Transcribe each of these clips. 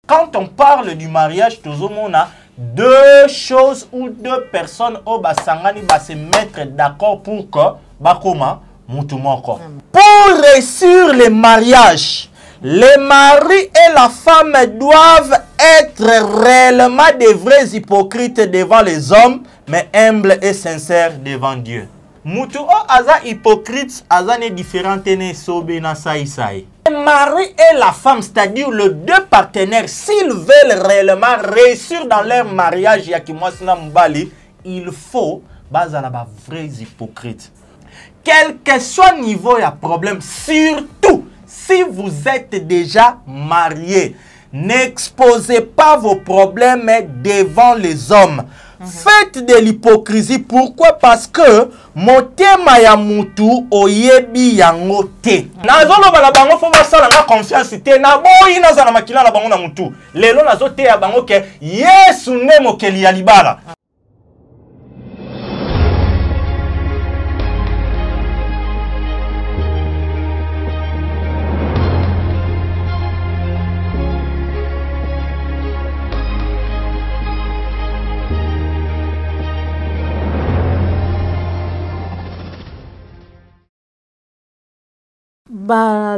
quand on parle du mariage, tout le monde a deux choses ou deux personnes au basangani va se mettre d'accord pour que bakoma mutumoko. Pour réussir le mariage, les maris et la femme doivent être réellement des vrais hypocrites devant les hommes, mais humbles et sincères devant Dieu. Mutu o aza hypocrite, aza ne différente ne sobe na saïsaï. Le mari et la femme, c'est-à-dire les deux partenaires, s'ils veulent réellement réussir dans leur mariage, il faut bazala ba vrais hypocrites. Quel que soit le niveau de problème, surtout si vous êtes déjà marié, n'exposez pas vos problèmes devant les hommes. Faites de l'hypocrisie. Pourquoi? Parce que motema ya mutu oyebi yango te. Nazolo bala bango fo basala na confiance te na boyi nazana makila na bango na mutu. Lelo nazo te ya bango ke Yesu ne mokeli ya libala.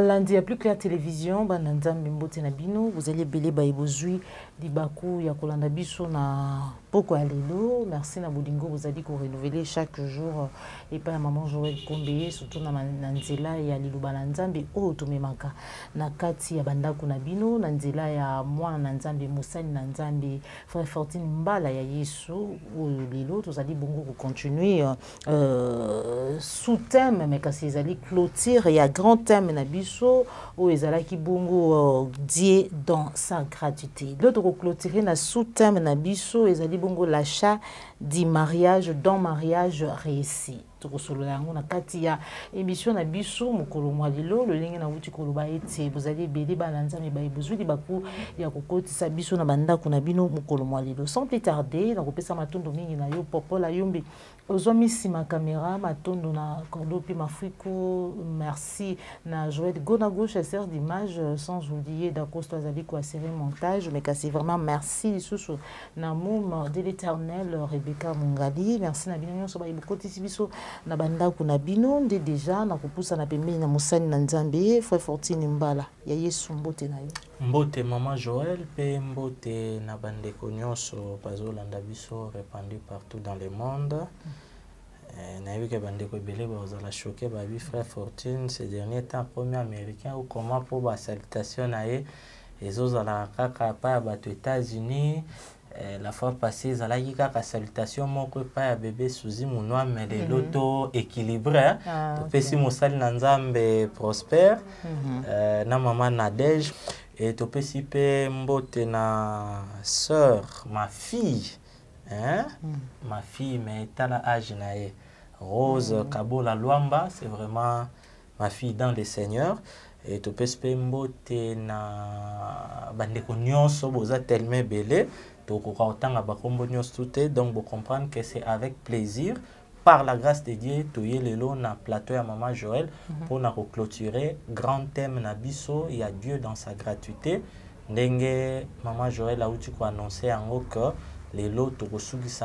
Lundi a plus clair télévision, Nzambe mbote na bino, vous allez belé ba ibozui di baku ya kolanda biso na poko alelo. Merci na bolingo vous allez ko renouveler chaque jour et pas maman Joël Kombe surtout na nzela ya liluba na Nzambe o tomemaka na kati ya bandako na bino na nzela ya mwana na Nzambe Mosani na Nzambe frère Fortune Mbala ya Yesu o lelo vous allez bongo ko continuer sous thème mais kasi ezali clôture ya grand thème na biso o ezalaki bongo Dieu dans sa gratuité. L'autre clôturer na sous-thème na biso ezali bongo l'achat du mariage dans mariage réussi. Tokosolo yango na kati ya émission na biso mokolo mwa lelo le lenge na wuti koloba ete vous allez belé balanza me ba ibuzwi di baku ya kokotisa biso na bandako na bino mokolo mwa lelo. Sans plus tarder na kopesa matondo mingi na yo popola yombi ozomisi ma caméra matondo na Cordopi Mafriko. Merci na Joël Gona gauche sert d'image sans oublier d'Acosto Azali ko assurer montage mais c'est vraiment merci sous na moum de l'Éternel Rebecca Mungali. Merci na bino so ba ibukotisi biso na bandako na bino nde déjà na kopusa na pembeni na Mosani na Nzambe frère Fortune Mbala ya Yesu mbote na yo. Mbote maman Joël pe mbote na bandeko nyonso bazolanda biso répandu partout dans le monde. Na eu que bandeko belé bazala choqué ba bi frère Fortune ces derniers temps premier américain ou comment pour ba salutation na ye ezozala kaka pa ba États-Unis. La fois passée, zalaki kaka salutation moko pa ya bébé Suzy Munwa mais les loto équilibré. Topesi mosali na Nzambe prospère. Na maman Nadège et topesi pe mbote na sœur ma fille. Hein? Ma fille mais tala âge na ye. Rose Kabola Luamba, c'est vraiment ma fille dans le Seigneur. Et topesi pe mbote na bandeko nyonso boza tellement belé. Donc, vous comprenez que c'est avec plaisir, par la grâce de Dieu, tout le long na plateau à Maman Joël pour nous clôturer grand thème na biso. Il y a Dieu dans sa gratuité. Ndenge Maman Joël a annoncé en que les lots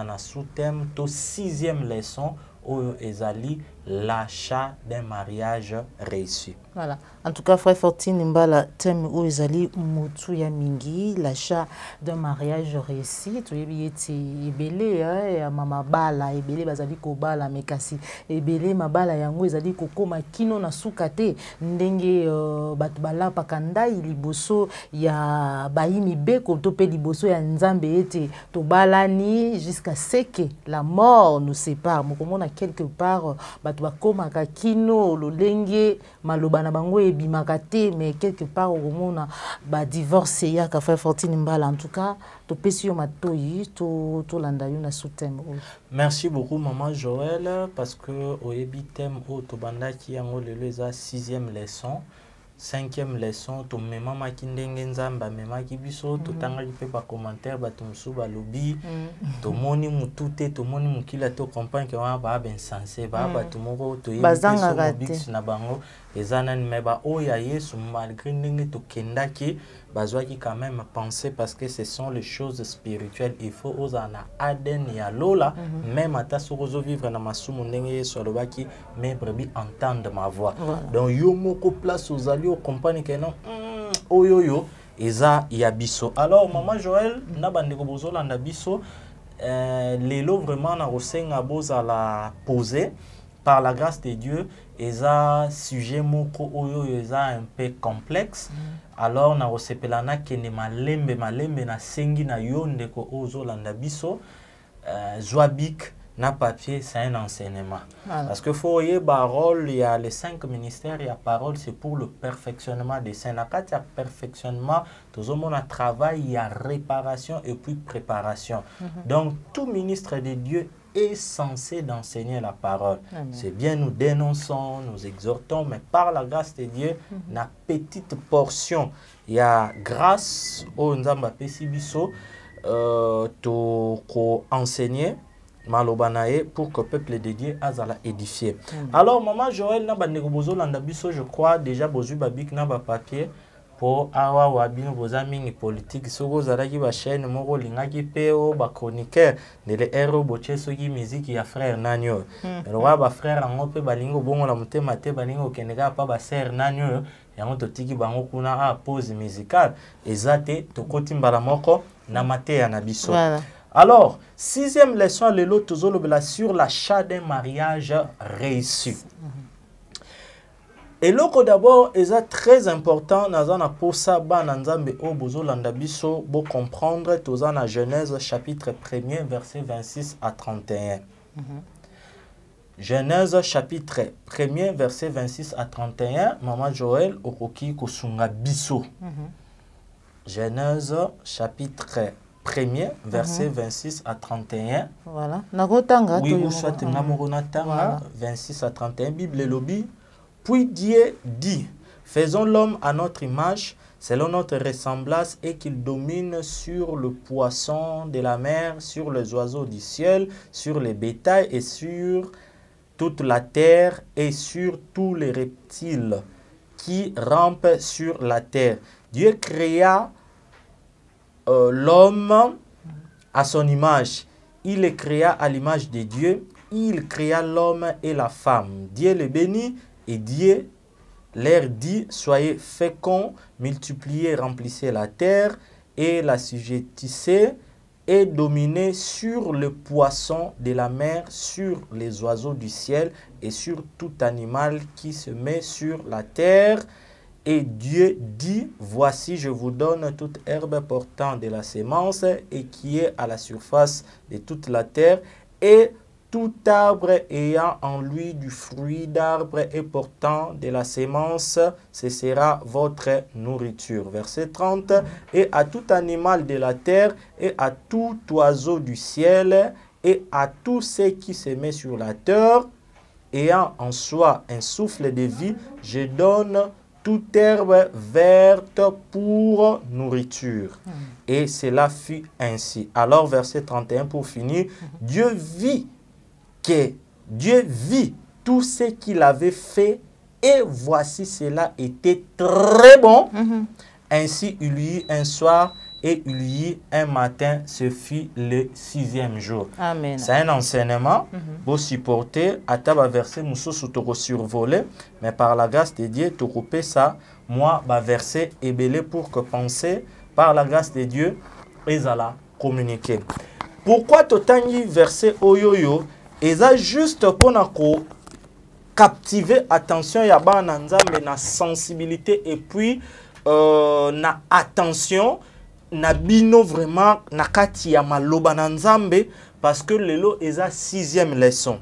na sous-thème, to 6e leçon où ezali l'achat d'un mariage réussi. Voilà. En tout cas, frère Fortune Mbala, thème où ezali mutu ya mingi, l'achat d'un mariage réussi. Tu es belé, hein, mama bala, belé bazali ko bala, mais kasi, belé ma bala yango ezali ko koma kino na sukate, ndenge batbala pakanda iliboso ya baimi beko tope liboso ya Nzambe ete to balani jusqu'à ce que la mort nous sépare. Mokomona quelque part batba koma ka kino lolenge maloba na bango ebimakate mais quelque part au mona ba divorce ya ka frère Fortune Mbala. En tout cas to pesi yo matoyi to landa yo na sous-thème. Merci beaucoup maman Joël parce que au yebi thème o to banda ki yango lelo eza 6e leçon. 5e leçon to mema makindenge Nzamba mema kibiso to tanga ki pa commentaire ba to musu ba lobi to moni mutute to moni mukila to comprendre que wa ba ben sensé ba to moko to yebi na bango ezanan meba oya yesu malgré ndenge to kendaki bazwaki quand même penser parce que ce sont les choses spirituelles. Il faut osana aden ya lola même ata sokozo vivre na masumu ndenge yesu alobaki mes brebis entendent ma voix. Donc yo moko place ozali o comprendre que non oyoyo eza ya biso. Alors maman Joël na bandeko bozolanda biso lelo vraiment na kosenga bozala poser par la grâce de Dieu, eza sujet moko oyo eza un peu complexe. Alors na osepelana kene malembe na sengi na yo ndeko ozolanda biso zwabik na papier, c'est un enseignement. Parce que faut y parole, il y a les 5 ministères, il y a parole, c'est pour le perfectionnement des saints. Quand il y a perfectionnement, tout le monde a travail, il y a réparation et puis préparation. Donc tout ministre de Dieu est censé d'enseigner la parole. C'est bien, nous dénonçons, nous exhortons, mais par la grâce de Dieu, la petite portion, il y a grâce au Nzamba Pesibiso, to enseigner malobanae pour que le peuple de Dieu azala édifié. Alors maman Joël na bandeko bozolanda biso, je crois déjà bozu babik na ba papier pour awa wabino bozami politique soko zalaki ba chaîne moko lingaki peo ba chroniqueur de le héros boche soki musique ya frère Nanyo. Le roi ba frère ango pe balingo bongo la mutema te balingo keneka pa ba sœur Nanyo yango totiki bango kuna a pause musicale ezate tokoti mbala moko na mateya na biso. Alors, 6e leçon, le lot sur l'achat d'un mariage réussi. Et l'autre d'abord, est très important, dans pour ça, pour comprendre, dans Genèse chapitre 1er, verset 26 à 31. Genèse chapitre 1er, verset 26 à 31, Maman Joël, Okoki Kosunga Biso. Genèse chapitre 1er, verset 26 à 31. Voilà. Oui, ou soit 26 à 31. Bible lobby. Puis Dieu dit, faisons l'homme à notre image, selon notre ressemblance, et qu'il domine sur le poisson de la mer, sur les oiseaux du ciel, sur les bétails et sur toute la terre et sur tous les reptiles qui rampent sur la terre. Dieu créa l'homme à son image. Il le créa à l'image de Dieu. Il créa l'homme et la femme. Dieu les bénit et Dieu leur dit, soyez féconds, multipliez, remplissez la terre et la sujettissez et dominez sur le poisson de la mer, sur les oiseaux du ciel et sur tout animal qui se met sur la terre. Et Dieu dit, voici, je vous donne toute herbe portant de la sémence et qui est à la surface de toute la terre, et tout arbre ayant en lui du fruit d'arbre et portant de la sémence, ce sera votre nourriture. Verset 30, et à tout animal de la terre, et à tout oiseau du ciel, et à tout ce qui se met sur la terre, ayant en soi un souffle de vie, je donne toute herbe verte pour nourriture. Et cela fut ainsi. Alors, verset 31 pour finir, Dieu vit tout ce qu'il avait fait, et voici cela était très bon. Ainsi, il y eut un soir et il y eut un matin, ce fut le 6e jour. Amen. C'est un enseignement pour supporter à taba verset mousso survolé, mais par la grâce de Dieu, tu coupes ça, moi, bah verset est belé pour que penser par la grâce de Dieu, et à la communiquer. Pourquoi totangi verset oyoyo, et ça juste pour captiver attention ya ba nzambe na sensibilité et puis na attention na bino vraiment na kati ya maloba na nzambe, parce que lelo est la 6e leçon.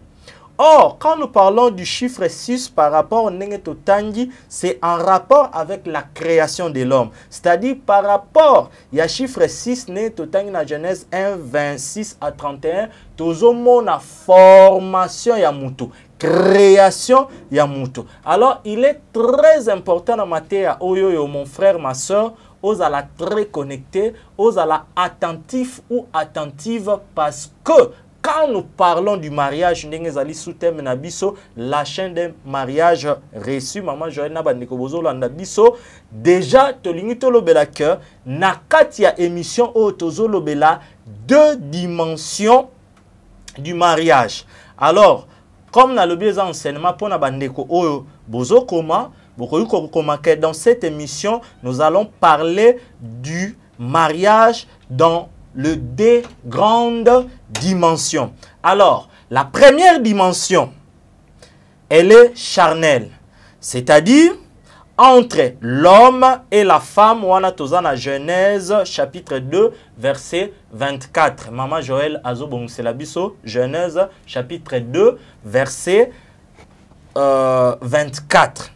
Or, quand nous parlons du chiffre 6 par rapport au Nengeto Tangi, c'est en rapport avec la création de l'homme. C'est-à-dire par rapport, il y a chiffre 6, Nengeto Tangi na Genèse 1, 26 à 31, tozomo na formation ya mutu, création ya mutu. Alors, il est très important en matière, oyoyo, mon frère, ma soeur, aux à la très connectés, aux à la attentif ou attentive, parce que quand nous parlons du mariage, la chaîne de mariage reçu, maman Joël Nabandeko Bozolanda biso, déjà, tolingi tolobela que na katia émission o tozolobela 2 dimensions du mariage. Alors, comme na lobi enseignement pour na bandeko o bozokoma, dans cette émission, nous allons parler du mariage dans les 2 grandes dimensions. Alors, la première dimension, elle est charnelle, c'est-à-dire entre l'homme et la femme. On a dans Genèse chapitre 2 verset 24. Maman Joël Azobong Selabiso, Genèse chapitre 2 verset 24.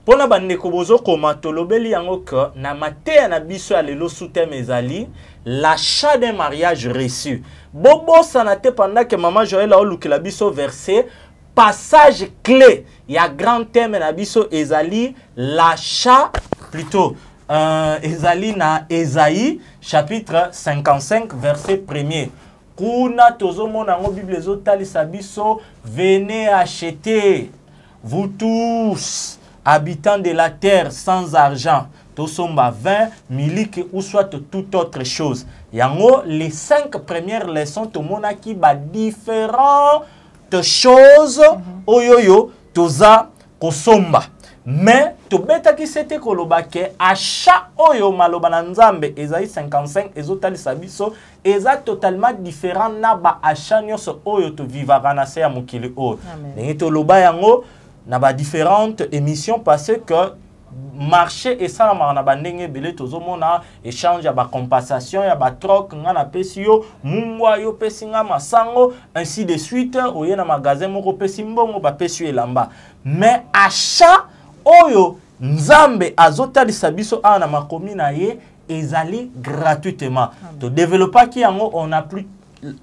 Pour la bande kobozo koma tolobeli yango que na mate na biso alelo soute mezali l'achat d'un mariage reçu. Bobo sanate pendant que maman Joël a olukela biso verset passage clé. Il y a grand thème na biso ezali l'achat plutôt ezali na Esaïe chapitre 55 verset 1er. Kuna tozomona ngo Bible ezotalisa biso venez acheter vous tous habitants de la terre sans argent, tosomba 20 miliki ou soit toute autre chose. Yango les 5 premières leçons to mona ki ba différentes choses oyoyo toza kosomba. Mais to beta ki sete koloba ke achat oyo maloba na Nzambe Esaïe 55 ezotalisa biso eza totalement différent na ba achat nyonso oyo to vivara na se ya mokili oyo. Ndenge to loba yango na ba différentes émissions parce que marché et ça na bandenge belé tozomona échange ya ba compensation ya ba troc nga na pesi yo mungwa yo pesi nga masango ainsi de suite oye na magasin moko pesi mbongo ba pesi elamba. Mais achat oyo Nzambe azotalisa biso ana makomi na ye ezali gratuitement. To développer ki yango on a plus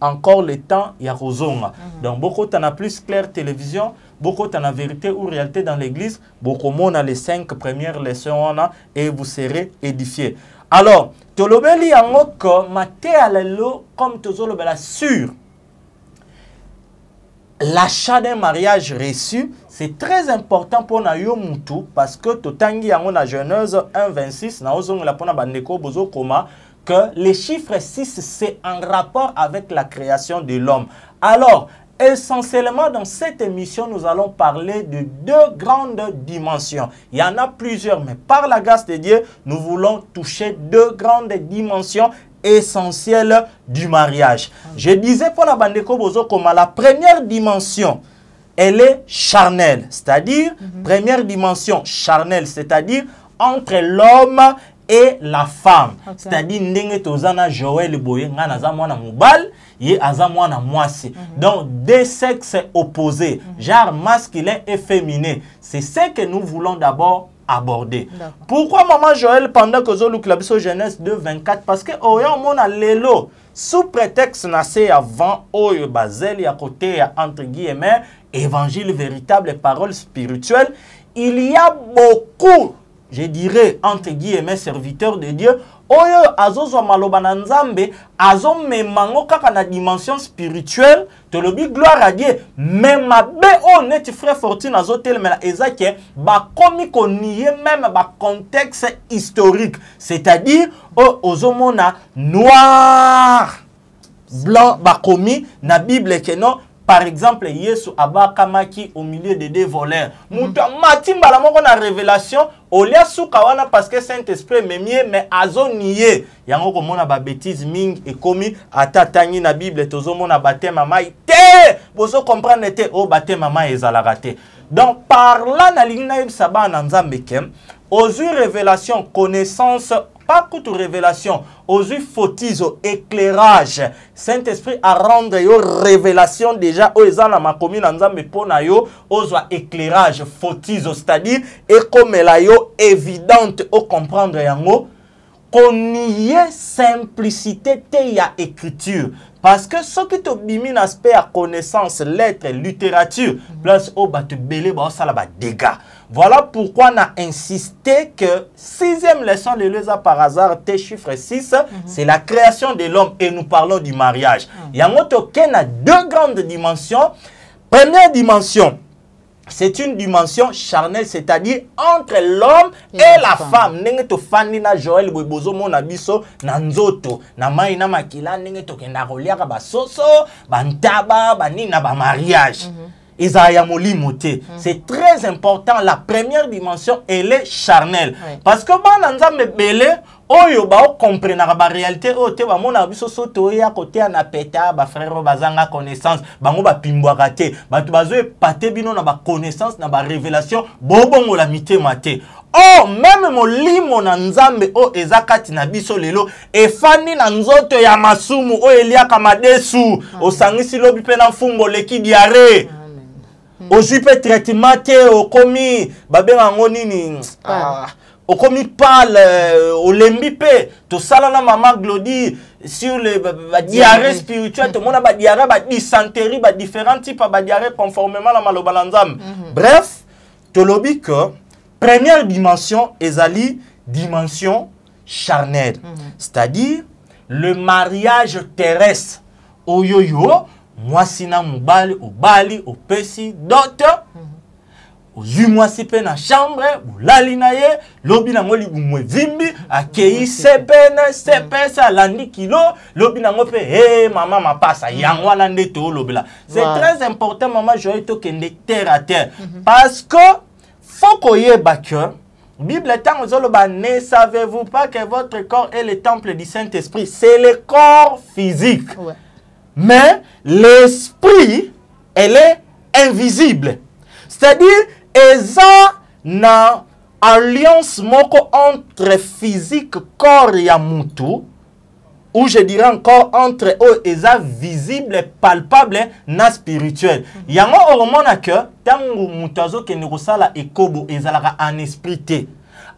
encore le temps ya kozonga. Donc beaucoup t'en a plus clair télévision, beaucoup t'en a vérité ou réalité dans l'église, beaucoup on a les 5 premières leçons et vous serez édifiés. Alors, tolobeli yango ko mate alelo comme tozolobela sur l'achat d'un mariage reçu, c'est très important pour na yo mutu parce que totangi yango na Genèse 1:26 na ozonga la pona bandeko bozo koma que les chiffres 6, c'est en rapport avec la création de l'homme. Alors, essentiellement, dans cette émission, nous allons parler de 2 grandes dimensions. Il y en a plusieurs, mais par la grâce de Dieu, nous voulons toucher 2 grandes dimensions essentielles du mariage. Je disais pour la bandeko bozo comme la première dimension, elle est charnelle, c'est-à-dire, première dimension charnelle, c'est-à-dire entre l'homme et la femme. C'est-à-dire, ndenge tozana Joël boye nga naza mwana mobal, ye aza mwana mwasi. Donc, 2 sexes opposés, genre masculin et féminin. C'est ce que nous voulons d'abord aborder. Pourquoi maman Joël pendant que zo luk la biso Genèse 2:24 parce que oyo mona lelo sous prétexte nassé avant oyo bazel ya côté entre guillemets évangile véritable parole spirituelle, il y a beaucoup, je dirais, entre guillemets, serviteurs de Dieu, oyo azozo maloba na Nzambe, azo memango kaka na dimension spirituelle, te lobi gloire à Dieu, même mabe honnête frère Fortune azo telemela ezake, ba komi koniye même ba contexte historique, c'est-à-dire, ozo mona noir, blanc, ba komi, na Bible ke non. Par exemple, Yesu abakamaki au milieu de 2 voleurs. Mouta matimba la moko na révélation, olia soukawana parce que Saint-Esprit memie mais azo nié. Yango komona ba bêtise ming et komi atatangi na Bible tozomona baptême mai te. Bozo comprendre te o baptême mai ezalaka te. Donc par là na lingna yebsaba na Nzambe kem, aux révélation connaissance pas toute révélation, aux yeux photiso, éclairage. Saint-Esprit a rendu yo révélation déjà aux gens ma commune Nzambe pona yo aux éclairage photiso, c'est-à-dire et comme la yo évidente au comprendre yango qu'on y ait simplicité te ya écriture. Parce que ce qui te bimi l'aspect à connaissance, lettres, littérature, place au bas te belé, ça la dégâts. Voilà pourquoi on a insisté que 6e leçon de l'ESA par hasard, T chiffre 6, c'est la création de l'homme et nous parlons du mariage. Il y a deux grandes dimensions. Première dimension, c'est une dimension charnelle, c'est-à-dire entre l'homme et la femme. Nenge to fandi na Joël bozo mona biso na nzoto na mai na makila nenge to kenda rolia ba soso ba ntaba ba nina ba mariage. C'est très important. La première dimension, elle est charnelle. Parce que quand belé oyo ba comprendre la réalité o te ba mona biso soto ya côté na peta ba frère bazanga connaissance bango ba pimbwaka te batu bazo pate bino na ba connaissance na ba révélation bobongo la mité maté. Oh, même molimo na nzambe o ezakati na biso lelo efandi na nzoto ya masumu o eliaka madesu osangisi lobi pe na mfungo leki diare. Aujourd'hui peut traitement te au komi babenga ngonini au komi parle au lembipe to sala na maman Glody sur le diarrhée spirituelle to mona ba diarrhée ba dysenterie ba différents types ba diarrhée conformément la maloba nzam. Bref, to lobi que première dimension ezali dimension charnelle, c'est-à-dire le mariage terrestre oyoyo mwasi na mubali obali opesi dot ozui mwasi pe na chambre bulali na ye lobi na ngoli bumwe vimbi akei sepesa landi kilo lobi na ngope mama mapasa yango wana nde to lobela. C'est très important maman Joël to kende terre à terre parce que faut koyeba que Bible tant ozoloba ne savez-vous pas que votre corps est le temple du Saint-Esprit, c'est le corps physique. Mais l'esprit, elle est invisible. C'est-à-dire, eza na alliance moko entre physique, corps ya mutu, ou je dirais encore entre eux, eza visible, palpable, na spirituel. Yango oromona que, tango mutazo ke nekosala ekobo, ezalaka en esprit te.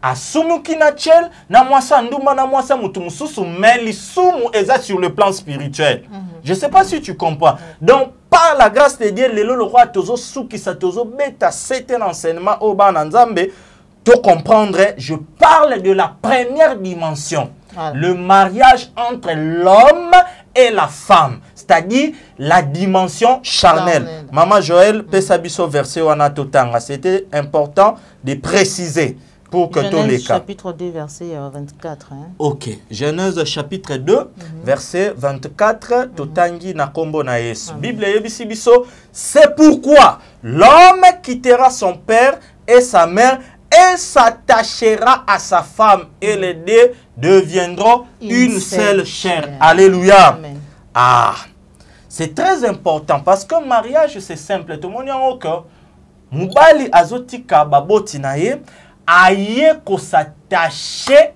Asumuki na chel, na mwasa nduma na mwasa mutu mususu, mais l'isumu eza sur le plan spirituel. Je ne sais pas si tu comprends. Donc, par la grâce de Dieu, le roi Tozo Souki Satozo beta certain enseignement au Bananzambe, tu comprendrais, je parle de la première dimension. Le mariage entre l'homme et la femme. C'est-à-dire la dimension charnelle. Maman Joël, Pesabiso verset Wanatotanga. C'était important de préciser. Pour que tous les cas. Chapitre 2, verset 24. Hein? Ok. Genèse chapitre 2, verset 24. Totangi na kombo na Yesu. Bible yebisi biso. C'est pourquoi l'homme quittera son père et sa mère et s'attachera à sa femme. Et les deux deviendront une seule chair. Alléluia. Amen. Ah. C'est très important parce que mariage c'est simple. Tout le monde y a encore. Mubali azotika baboti na ye. Aye ko s'attacher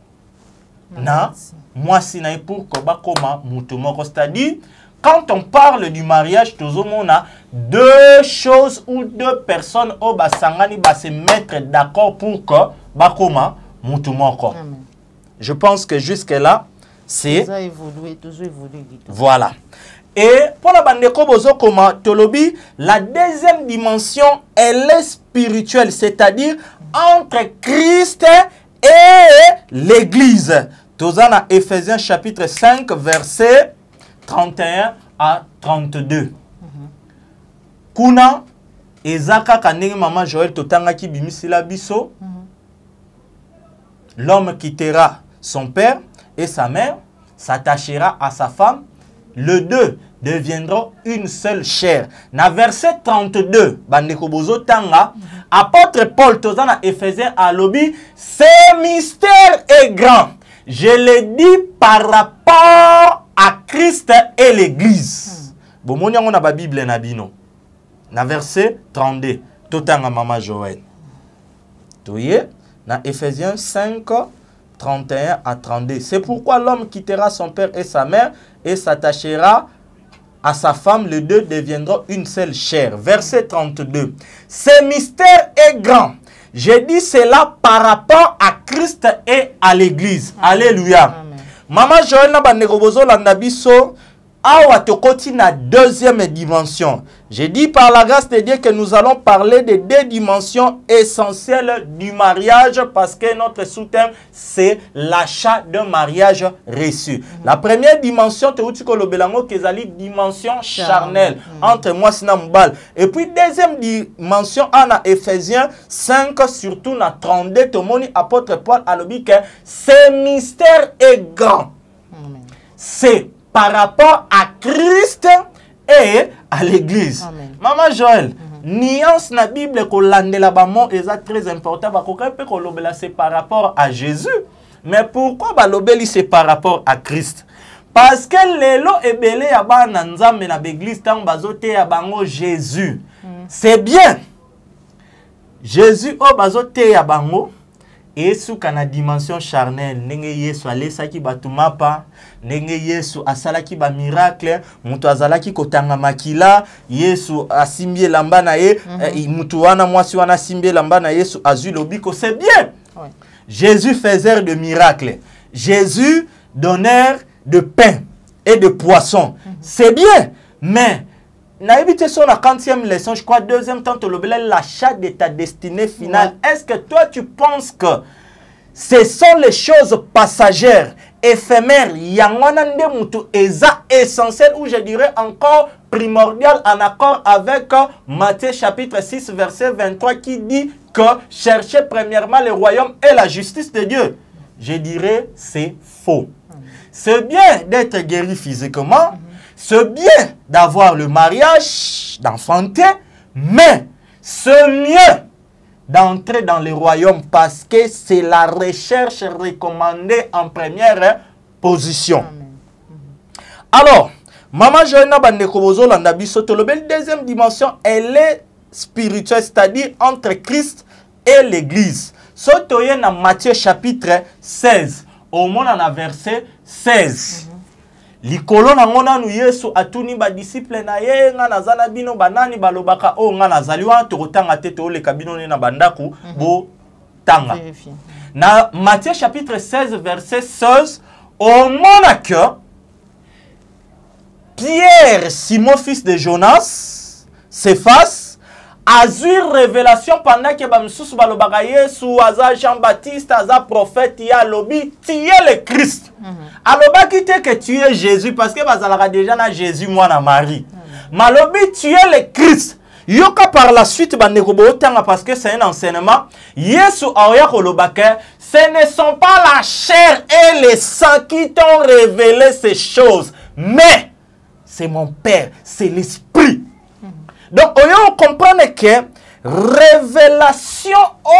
na mwasi na pour ko ba koma mutu moko. C'est-à-dire quand on parle du mariage toujours on a deux choses ou deux personnes au basangani ba se mettre d'accord pour que ba koma mutu moko. Je pense que jusque là c'est toujours évolué. Voilà. Et pour la bande de Koma Tolobi, la deuxième dimension, elle est spirituelle, c'est-à-dire entre Christ et l'Église. Tozana Ephésiens chapitre 5, verset 31 à 32. Kuna, Ezaka Kanegi Maman Joël Totanga ki bimisila biso. L'homme quittera son père et sa mère, s'attachera à sa femme. Le deux deviendront une seule chair. Na verset 32, Bandekobozo Tanga, apôtre Paul Tozana Ephésiens à Lobi, ce mystère est grand. Je le dis par rapport à Christ et l'Église. Bomoni on a la Bible na bino. Na verset 32, Totanga Mama Joël. Toye, na Ephésiens 5, 31 à 32. C'est pourquoi l'homme quittera son père et sa mère et s'attachera à sa femme, les deux deviendront une seule chair. Verset 32. Ce mystère est grand. J'ai dit cela par rapport à Christ et à l'Église. Alléluia. Maman Joël na bandekobozo landabiso Awa tokoti na deuxième dimension. J'ai dit par la grâce de Dieu que nous allons parler de deux dimensions essentielles du mariage parce que notre sous-thème c'est l'achat d'un mariage reçu. La première dimension, c'est la dimension charnelle entre moi et Sinambal. Et puis deuxième dimension, en Éphésiens 5, surtout dans 32, Tomoni apôtre Paul a dit que ce mystère est grand. C'est par rapport à Christ et à l'église. Maman Joël, nuance na Bible ko landela ba mot est très important ba ko pe ko lobela c'est par rapport à Jésus. Mais pourquoi ba lobeli c'est par rapport à Christ? Parce que lelo ebele ya ba na nzambe na l'église tant bazote ya bango Jésus. C'est bien. Jésus o bazote ya bango et sous kana dimension charnelle ndenge Yesu alesaki batumapa ndenge Yesu asalaki ba miracle mutu azalaki kotanga makila Yesu asimbie lamba na ye mutu wana mwasi wana asimbie lamba na Yesu azui lobiko c'est bien. Jésus faisait de miracles. Jésus donneur de pain et de poisson. C'est bien, mais na évité sur la 40e leçon, je crois, deuxième temps, l'achat de ta destinée finale. Est-ce que toi, tu penses que ce sont les choses passagères, éphémères, yangonande mutu eza essentiel ou je dirais encore primordial en accord avec Matthieu chapitre 6 verset 23 qui dit que cherchez premièrement le royaume et la justice de Dieu. Je dirais c'est faux. C'est bien d'être guéri physiquement. C'est bien d'avoir le mariage, d'enfanter, mais c'est mieux d'entrer dans le royaume parce que c'est la recherche recommandée en première position. Alors, Maman Joëna Bandekobozo Landabiso, la deuxième dimension, elle est spirituelle, c'est-à-dire entre Christ et l'Église. Sotoye dans Matthieu chapitre 16, au moins dans le verset 16. Likolo na ngona nu Yesu atuni ba disciple na ye nga nazana bino banani balobaka o nga nazaliwa tokotanga te to le kabino na bandaku bo tanga. Na Matthieu chapitre 16 verset 16 au mona que Pierre, Simon fils de Jonas, s'efface a eu révélation pendant que bamsusu balobaka Yesu aza Jean-Baptiste aza prophète ya lobi tu es le Christ. Alobaki te que tu es Jésus parce que bazalaka déjà na Jésus moi na Marie. Malobi tu es le Christ. Yoka par la suite bandeko bootanga parce que c'est un enseignement. Yesu aoya kolobaka ce ne sont pas la chair et le sang qui t'ont révélé ces choses, mais c'est mon Père, c'est l'Esprit. Donc, on comprend que révélation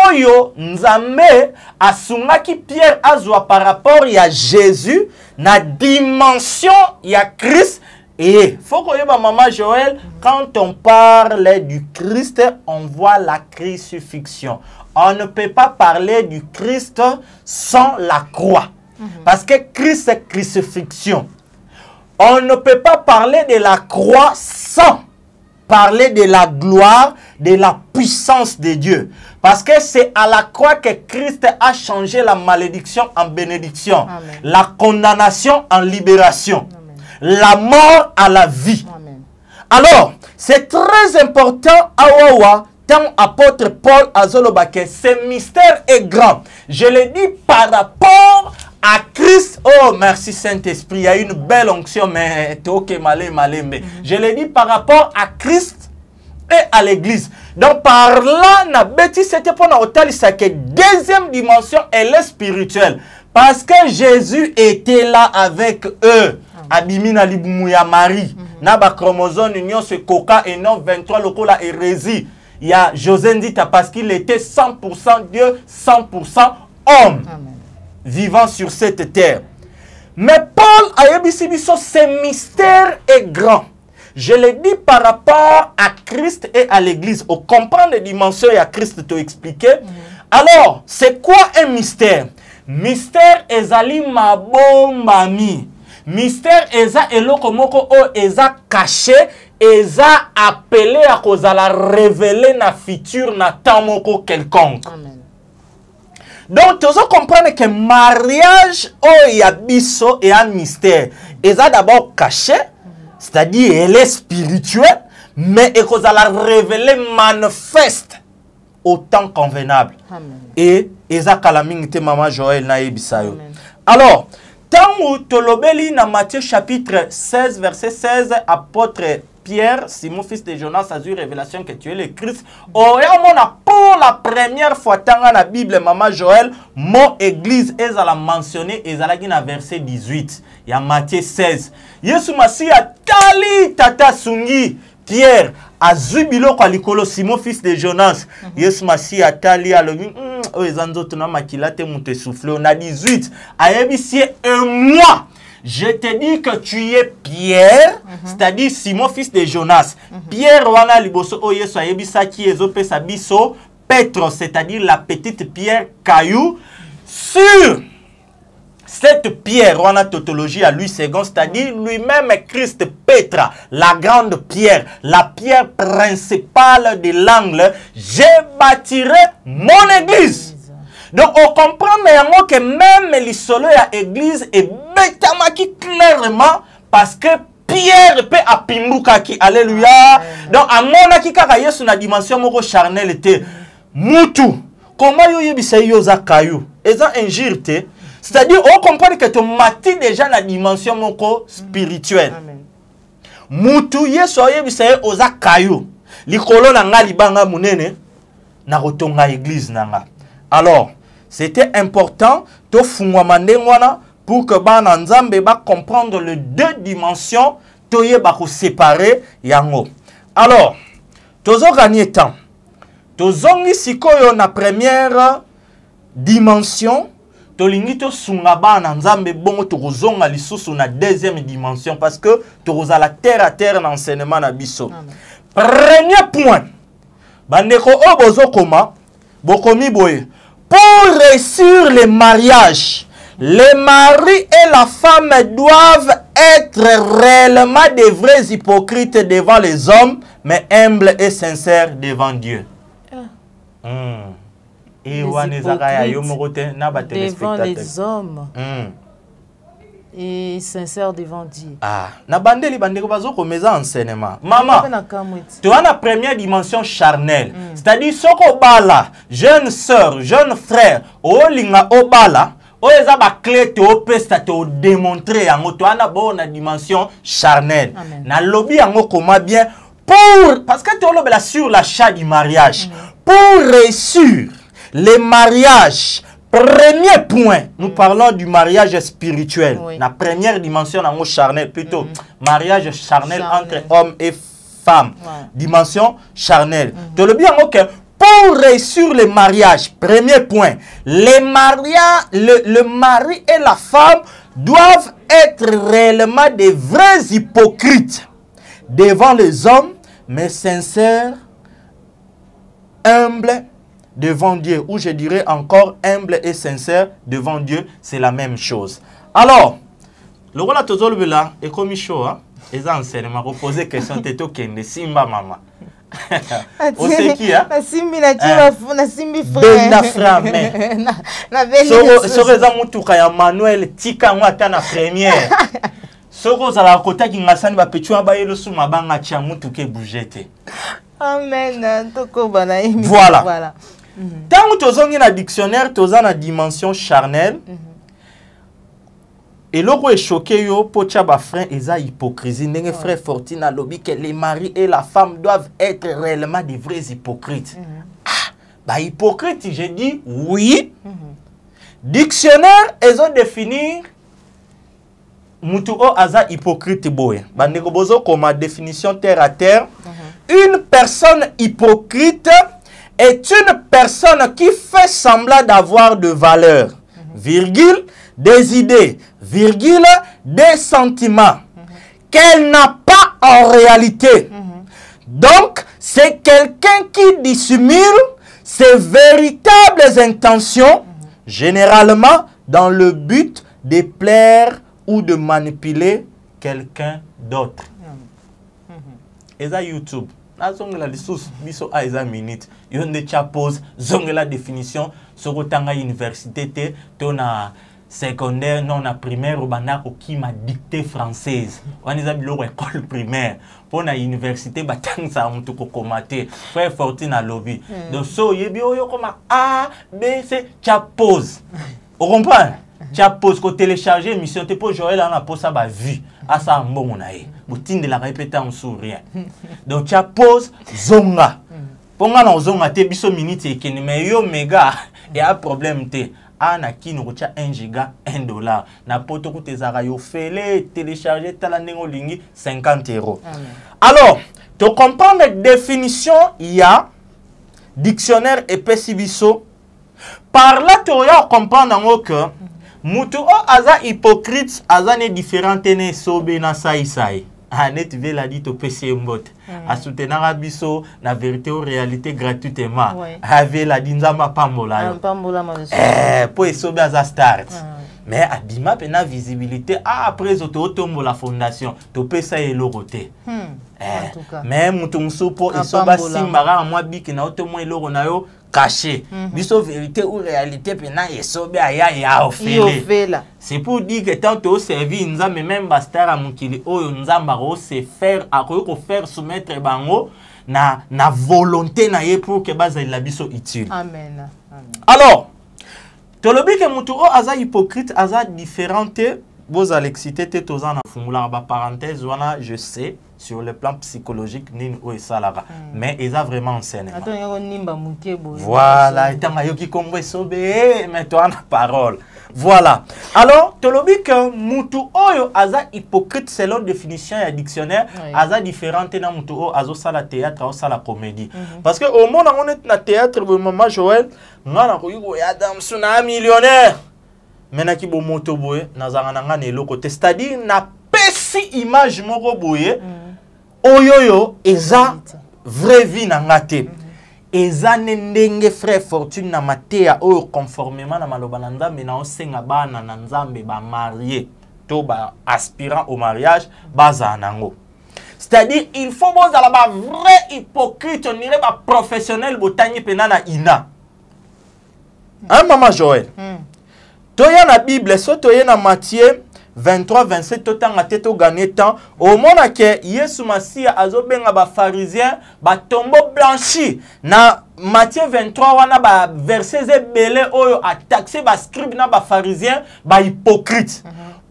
oyo nzambe asungaki Pierre azwa par rapport à Jésus na dimension ya Christ. Et faut que maman Joël, quand on parle du Christ, on voit la crucifixion. On ne peut pas parler du Christ sans la croix. Parce que Christ c'est crucifixion. On ne peut pas parler de la croix sans parler de la gloire, de la puissance de Dieu. Parce que c'est à la croix que Christ a changé la malédiction en bénédiction. Amen. La condamnation en libération. Amen. La mort à la vie. Amen. Alors, c'est très important à Wawa, tant apôtre Paul Azolobake, ce mystère est grand. Je le dis par rapport à Christ. Oh, merci Saint-Esprit. Il y a une belle onction, mais ok, malé. Je le dis par rapport à Christ et à l'Église. Donc, par là, na bêtise, c'était pour nous dire que deuxième dimension, elle est spirituelle. Parce que Jésus était là avec eux. Abimina Libumouya Marie. Naba chromosome union se coca et non 23 locaux la hérésie. Il y a José Ndita parce qu'il était 100% Dieu, 100% homme. Amen. Vivant sur cette terre. Mais Paul a dit que ce mystère est grand. Je le dis par rapport à Christ et à l'Église. Au comprendre les dimensions et à Christ te expliquer. Alors, c'est quoi un mystère? Mystère ezali mabombami. Mystère eza eloko moko o eza caché, eza appelé à cause à la révéler na futur na tamoko quelconque. Amen. Donc, tu dois comprendre que mariage, oh, y a biso et un mystère. Ils ont d'abord caché, c'est-à-dire elle est spirituelle, mais elle la révéler manifeste au temps convenable. Amen. Et eza kalaming te Maman Joël na yebisayo. Alors, tant tolobeli na Matthieu chapitre 16 verset 16, apôtre Pierre, Simon fils de Jonas a eu révélation que tu es le Christ. Pour la première fois dans la Bible, Maman Joël, mon église est à la mentionner et à la verset 18. Il y a Matthieu 16. Yesu Masi a tali tata sungi Pierre a zubilo kwa likolo Simon fils de Jonas. Yesu Masi a tali a le ezanzo tuna makilate mute souffle. On a 18. Ayebisie un mois. Je te dis que tu es Pierre, c'est-à-dire Simon fils de Jonas. Pierre wana liboso o Yesu ayebisa ki ezope sabiso Petro, c'est-à-dire la petite pierre caillou. Sur cette pierre wana tautologie à lui second, c'est-à-dire lui-même Christ Petra, la grande pierre, la pierre principale de l'angle. Je bâtirai mon église. Donc, on comprend que même les solos à l'église est bétamaki clairement parce que Pierre peut apimbuka qui. Alléluia. Donc, à mon aki kaka yesu na dimension moko charnel était mutu. Comment yo yebisa yoza kayu? Eza injirte. C'est-à-dire, on comprend que tu mati déjà la dimension moko spirituelle. Mutu yesu yebisa yoza kayu. Likolo na nga libanga munene na rotonga église nanga. Alors, c'était important de fungwamandengwana pour que bana nzambe ba comprendre les deux dimensions toye ba ko séparer yango. Alors, tozo gagner temps. Tozongi sikoyo na première dimension, tolingi to sunga bana nzambe bongo tozonga lisusu na deuxième dimension parce que toza la terre à terre dans enseignement na biso. Premier point. Bandeko obozo koma bokomi boye. Pour réussir le mariage, le mari et la femme doivent être réellement des vrais hypocrites devant les hommes, mais humbles et sincères devant Dieu. Devant les hommes et sincères devant Dieu. Ah, na bandeli bandeko bazo komeza enseignement. Maman, tu as la première dimension charnelle. C'est-à-dire soko bala, jeune sœur, jeune frère, o linga obala, o eza ba clé te opesta te démontrer yango to ana bonne dimension charnelle. Na lobby yango comment bien pour parce que tu lobela sur l'achat du mariage. Pour réussir le mariage. Premier point, nous parlons du mariage spirituel. La première dimension dans charnel, plutôt mariage charnel entre hommes et femmes. Dimension charnelle. De le bien que pour réussir le mariage, premier point, le mari et la femme doivent être réellement des vrais hypocrites devant les hommes, mais sincères, humbles, devant Dieu, ou je dirais encore humble et sincère devant Dieu, c'est la même chose. Alors, le rôle de Tozol là est comme chaud, hein? Les enseignements, vous posez question, t'es au Kende, Simba maman. Vous savez qui, hein? Simbi la tia, na Simbi frère. Ben frère, mais. Sur les amoutuka ya Manuel, tika mwata na première. Soko za la kota ki ngasani ba pechu abayelo su mabanga tia mutuke bougete. Amen. Toko bana. Voilà. Tant que tu as un dictionnaire, tu as une dimension charnelle. Et lorsque tu es choqué, tu as frère et ça hypocrisie. Les frères Fortine a lobby que les maris et la femme doivent être réellement des vrais hypocrites. Bah hypocrite, j'ai dit oui. Dictionnaire, ils ont défini mutuo aza hypocrite boy. Bah négobozo comme définition terre à terre. Une personne hypocrite est une personne qui fait semblant d'avoir de valeur, virgule, des idées, virgule, des sentiments, qu'elle n'a pas en réalité. Donc, c'est quelqu'un qui dissimule ses véritables intentions, généralement dans le but de plaire ou de manipuler quelqu'un d'autre. Et ça, YouTube. Zongela lisusu biso a eza minute yonde cha pose zongela définition soko tanga université te to na secondaire non na primaire obanda ko ki ma dictée française on eza biloko école primaire pour na université batangisa mutu ko komate frère Fortune alobi donc so yebi oyo koma A B C cha pause on comprend cha pause ko télécharger émission te pour Joël na posa ba vue à ça mbongo na ye butinde la répéter en sourire donc cha pause zonga ponga na zonga te biso minute ekene mais yo mega y a problème te ana kino kocha 1 giga $1 na poto kutezaka yo fele télécharger tala ndenge lingi 50 €. Alors, tu comprends la définition il y a dictionnaire epesi biso par là tu vas comprendre que mutu o aza hypocrite aza ne différente ne sobe na sai net vela dit au PC mbot a soutenir biso na vérité ou réalité gratuitement avait la dinzama pambola pour sobe aza start mais abima pena visibilité après auto la fondation to pesa elorote mais mutu msupo isoba simbara mwa biki na auto mo eloro na yo caché biso vérité ou réalité pena esobe aya ya ofela c'est pour dire que tant que servi nzambe même bastara mukili oyo nzamba ko se faire ko faire soumettre bango na volonté na ye pour que bazali biso utile. Amen. Alors tolobi ke mutu o aza hypocrite aza différente vos alexité te tozana fungula ba parenthèse wana je sais sur le plan psychologique nin o esalara mais eza vraiment enseignement. Voilà etanga yoki kombo sobe mais toi na parole. Voilà. Alors, tolobi que mutu oyo aza hypocrite selon définition ya dictionnaire, aza différente na mutu o azo sala théâtre, azo sala comédie. Parce que au monde on est na théâtre, maman Joël, ngana ko yugo ya damsu na millionnaire. Mena ki bo moto boye nazanga nanga ne loko te, c'est-à-dire na pesi image moko boye oyoyo eza vraie vie na ngate. Eza ndenge frère Fortune na matea oyo conformément na maloba na nzambe na osenga bana na nzambe ba marié to ba aspirant au mariage baza nango. C'est-à-dire il faut bozala ba vrai hypocrite on dirait ba professionnel botangi pena na ina. Hein maman Joël. Toya na Bible so toye na Matthieu 23 27 totanga te to gagner temps au mona ke Yesu Masia azobenga ba pharisien ba tombo blanchi na Matthieu 23 wana ba versets ebele oyo a taxé ba scribe na ba pharisien ba hypocrite.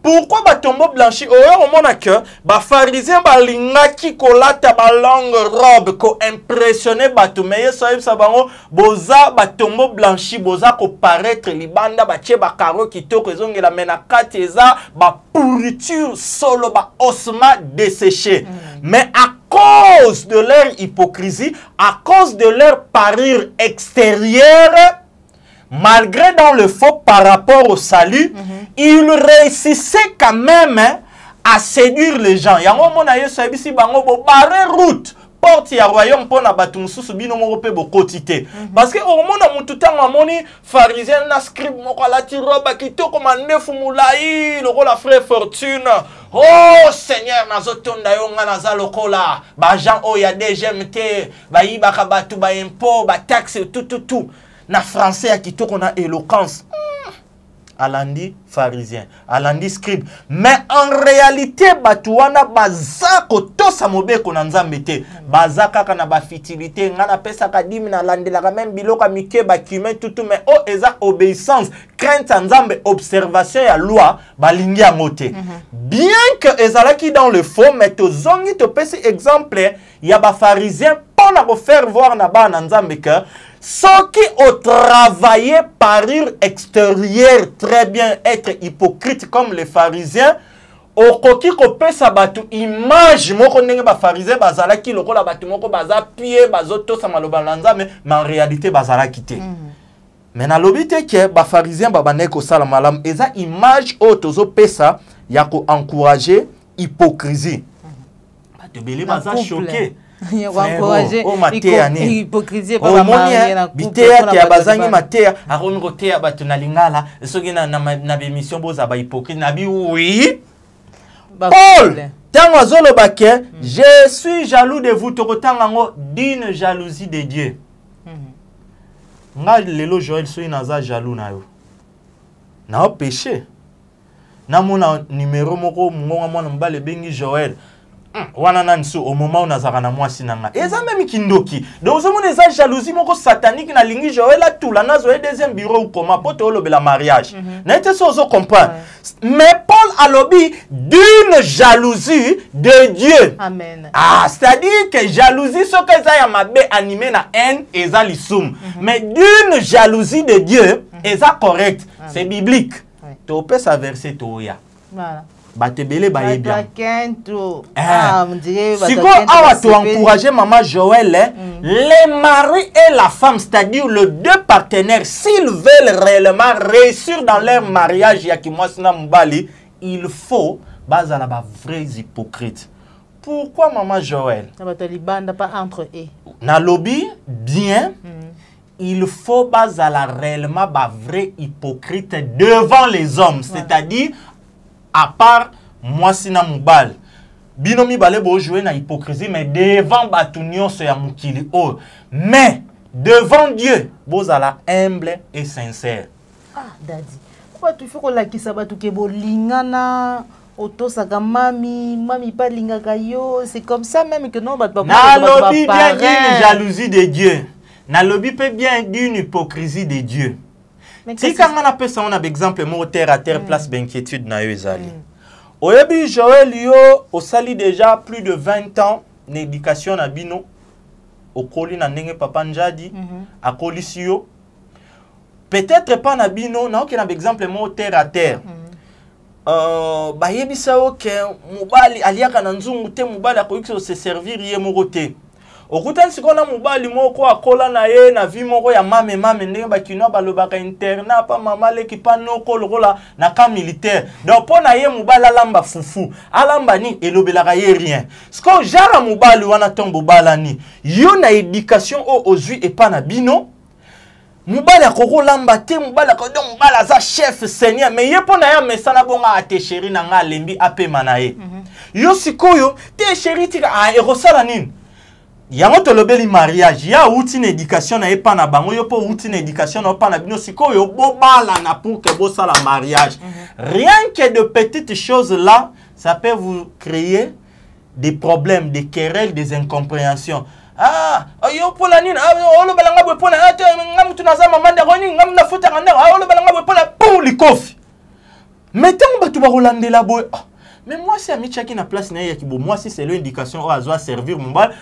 Pourquoi ba tombo blanchi oyo mona ke ba pharisien ba lingaki kolata ba longue robe ko impressionner bato mais Yesu ayebisa bango boza ba tombo blanchi boza ko paraître libanda ba tie ba karo kitoko ezongela mena kati eza ba pourriture solo ba osma desséché. Mais à cause de leur hypocrisie, à cause de leur parure extérieure, malgré dans le faux par rapport au salut, ils réussissaient quand même à séduire les gens. Yango mona Yesu abisi bango bo barre route porte ya royaume pona batu mususu bino moko pe bokotité. Parce que au mona mutu tanga moni pharisien na scribe moko alati roba kitoko mandefu mulai lokola frère Fortune. Oh Seigneur nazotonda yo nga naza lokola ba gens o ya DGMT ba yibaka batu ba impôt ba taxe tout na français ya kitoko na éloquence. Alandi pharisien, alandi scribe. Mais en réalité, batuana bazako tosa mobeko na nzambe te. Bazaka kana ba fitilité, ngana pesa ka dimi na landela ka même biloka mike ba kimen tout mais oh eza obéissance, crainte nzambe, observation ya loi balingi ya mote. Bien que ezalaki dans le faux, mais to zongi to pesi exemple ya ba pharisien pour na faire voir na ba na nzambe que ceux qui ont travaillé parure extérieure très bien, être hypocrite comme les pharisiens, au koki kopé sabatu image moko ndenge ba pharisien bazala ki lokola batu moko baza pied bazoto sa maloba lanza mais en réalité bazala kité. Mais na lobité que ba pharisien ba baneko sala malam eza image o tozo pesa ya ko encourager hypocrisie. Ba te belé baza choqué. Oh matea ni hypocrisie ba marié na bitea te abazangi matea arongo te abatu na lingala soki na émission boza ba hypocrite na bi oui Paul tango azolo baké je suis jaloux de vous tokotanga ngo d'une jalousie de Dieu. Nga lelo Joël so inaza jaloux na yo na péché namona numéro moko mungonga mwana mbale bengi Joël wana nansu au moment où nazaka na mwasi nanga eza même kindoki donc zo mona eza jalousie moko satanique na lingi Joël atula nazo e deuxième bureau ou comment poto lobela mariage na été so zo comprendre mais Paul alobi d'une jalousie de Dieu. Amen. Ah, c'est-à-dire que jalousie ce que ça ya mabe animé na haine eza lisum mais d'une jalousie de Dieu eza correct c'est biblique. Tu peux sa verset toya. Voilà. Batebele baye bien. Si quoi tu encourager maman Joël, les maris et la femme, c'est-à-dire les deux partenaires, s'ils veulent réellement réussir dans leur mariage, il faut baser la vraie hypocrite. Pourquoi maman Joël? Pas entre eux. Na lobby bien. Il faut baser la réellement vrai hypocrite devant les hommes, c'est-à-dire à part moi sina mubal binomi balé bo jouer na hypocrisie mais devant batunion so ya mukili oh mais devant Dieu bozala humble et sincère. Ah daddy pourquoi tu fais ko la kisabatu ke bolingana otosaka mami pas lingaka yo c'est comme ça même que non ba na lobby bien d'une jalousie de Dieu na lobby peut bien d'une hypocrisie de Dieu. Si quand on appelle ça, on a par exemple mot terre à terre place d'inquiétude na yo ezali. Oyebi Joël yo au sali déjà plus de 20 ans d'éducation na bino au koli na ndenge papa njadi a kolisi yo. Peut-être pas na bino na ok na par exemple mot terre à terre. Ba yebisa o ke mobali aliaka na nzungu te mobali akoki se servir ye moko te. Okutan sikona mubali moko akola na ye na vie moko ya mame ndenge bakino balobaka interna pa mama leki pa noko lokola na camp militaire donc po na ye mubali alamba fufu alamba ni elobelaka ye rien siko jara mubali wana tombo balani yo na éducation o ozui epa na bino mubali akoko lamba te mubali akodo mubali aza chef seigneur mais ye po na ya mesana bonga ate chéri na nga lembi apema na ye yo sikoyo te chéri tika a erosala nini yango tolobeli mariage ya outil na éducation na epa na bango yo po outil na éducation na pa na bino sikoyo bobala na pour que bo sala mariage rien que de petites choses là ça peut vous créer des problèmes des querelles des incompréhensions. Ah yo pola nini olo balanga bo pona ate ngam tunaza mamanda roni ngam na futa nganda olo balanga bo pona pour likofi mettons ba tu ba rolandela boy. Mais moi, si ami qui na place moi si c'est l'indication à doit servir mobile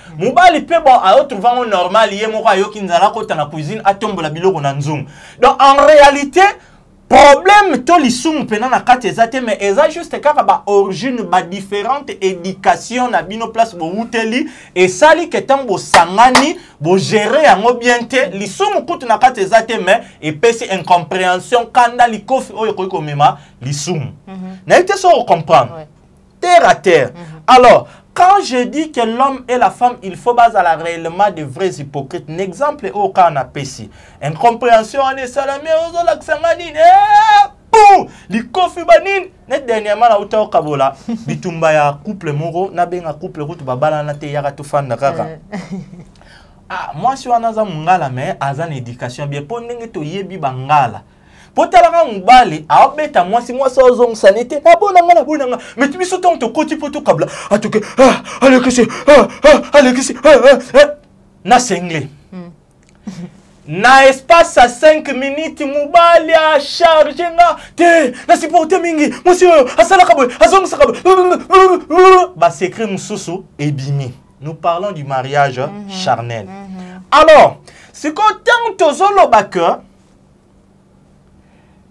il peut bon à autre vent normal yé moko yo kinzala ko na cuisine atombola biloko na nzungu. Donc en réalité problème to lisum pena na kati ezate mais eza juste kaka ba origine ba différente éducation na bino place bo uteli et sali que tambo sangani bo gérer yango bien te lisum kutu na kati ezate mais et pesi incompréhension kanda likofi oyo ko komema lisum. Na été so comprendre terre à terre. Alors quand je dis que l'homme et la femme, il faut baser à la réellement de vrais hypocrites. Un exemple au cas on a péci. Incompréhension, on est salamé, on a l'accent, boum, les coffres banin. Net dernièrement la hauteur kabola, bitumba ya couple moro, na benga couple route babala na te yara tu fan kaka. Ah, moi si on a za mungala mais azan éducation bien pour ndenge to yebi bangala. Potalaka mbali aobeta mwasi ozong sanité na bonanga mais tu biso ton to koti poto kabla atoke allez na single na espace à 5 minutes mubali a charger na te na supporter mingi monsieur asala kabwe azong sakabwe ba secret mususu ebimi. Nous parlons du mariage charnel. Alors c'est quand tozolo baka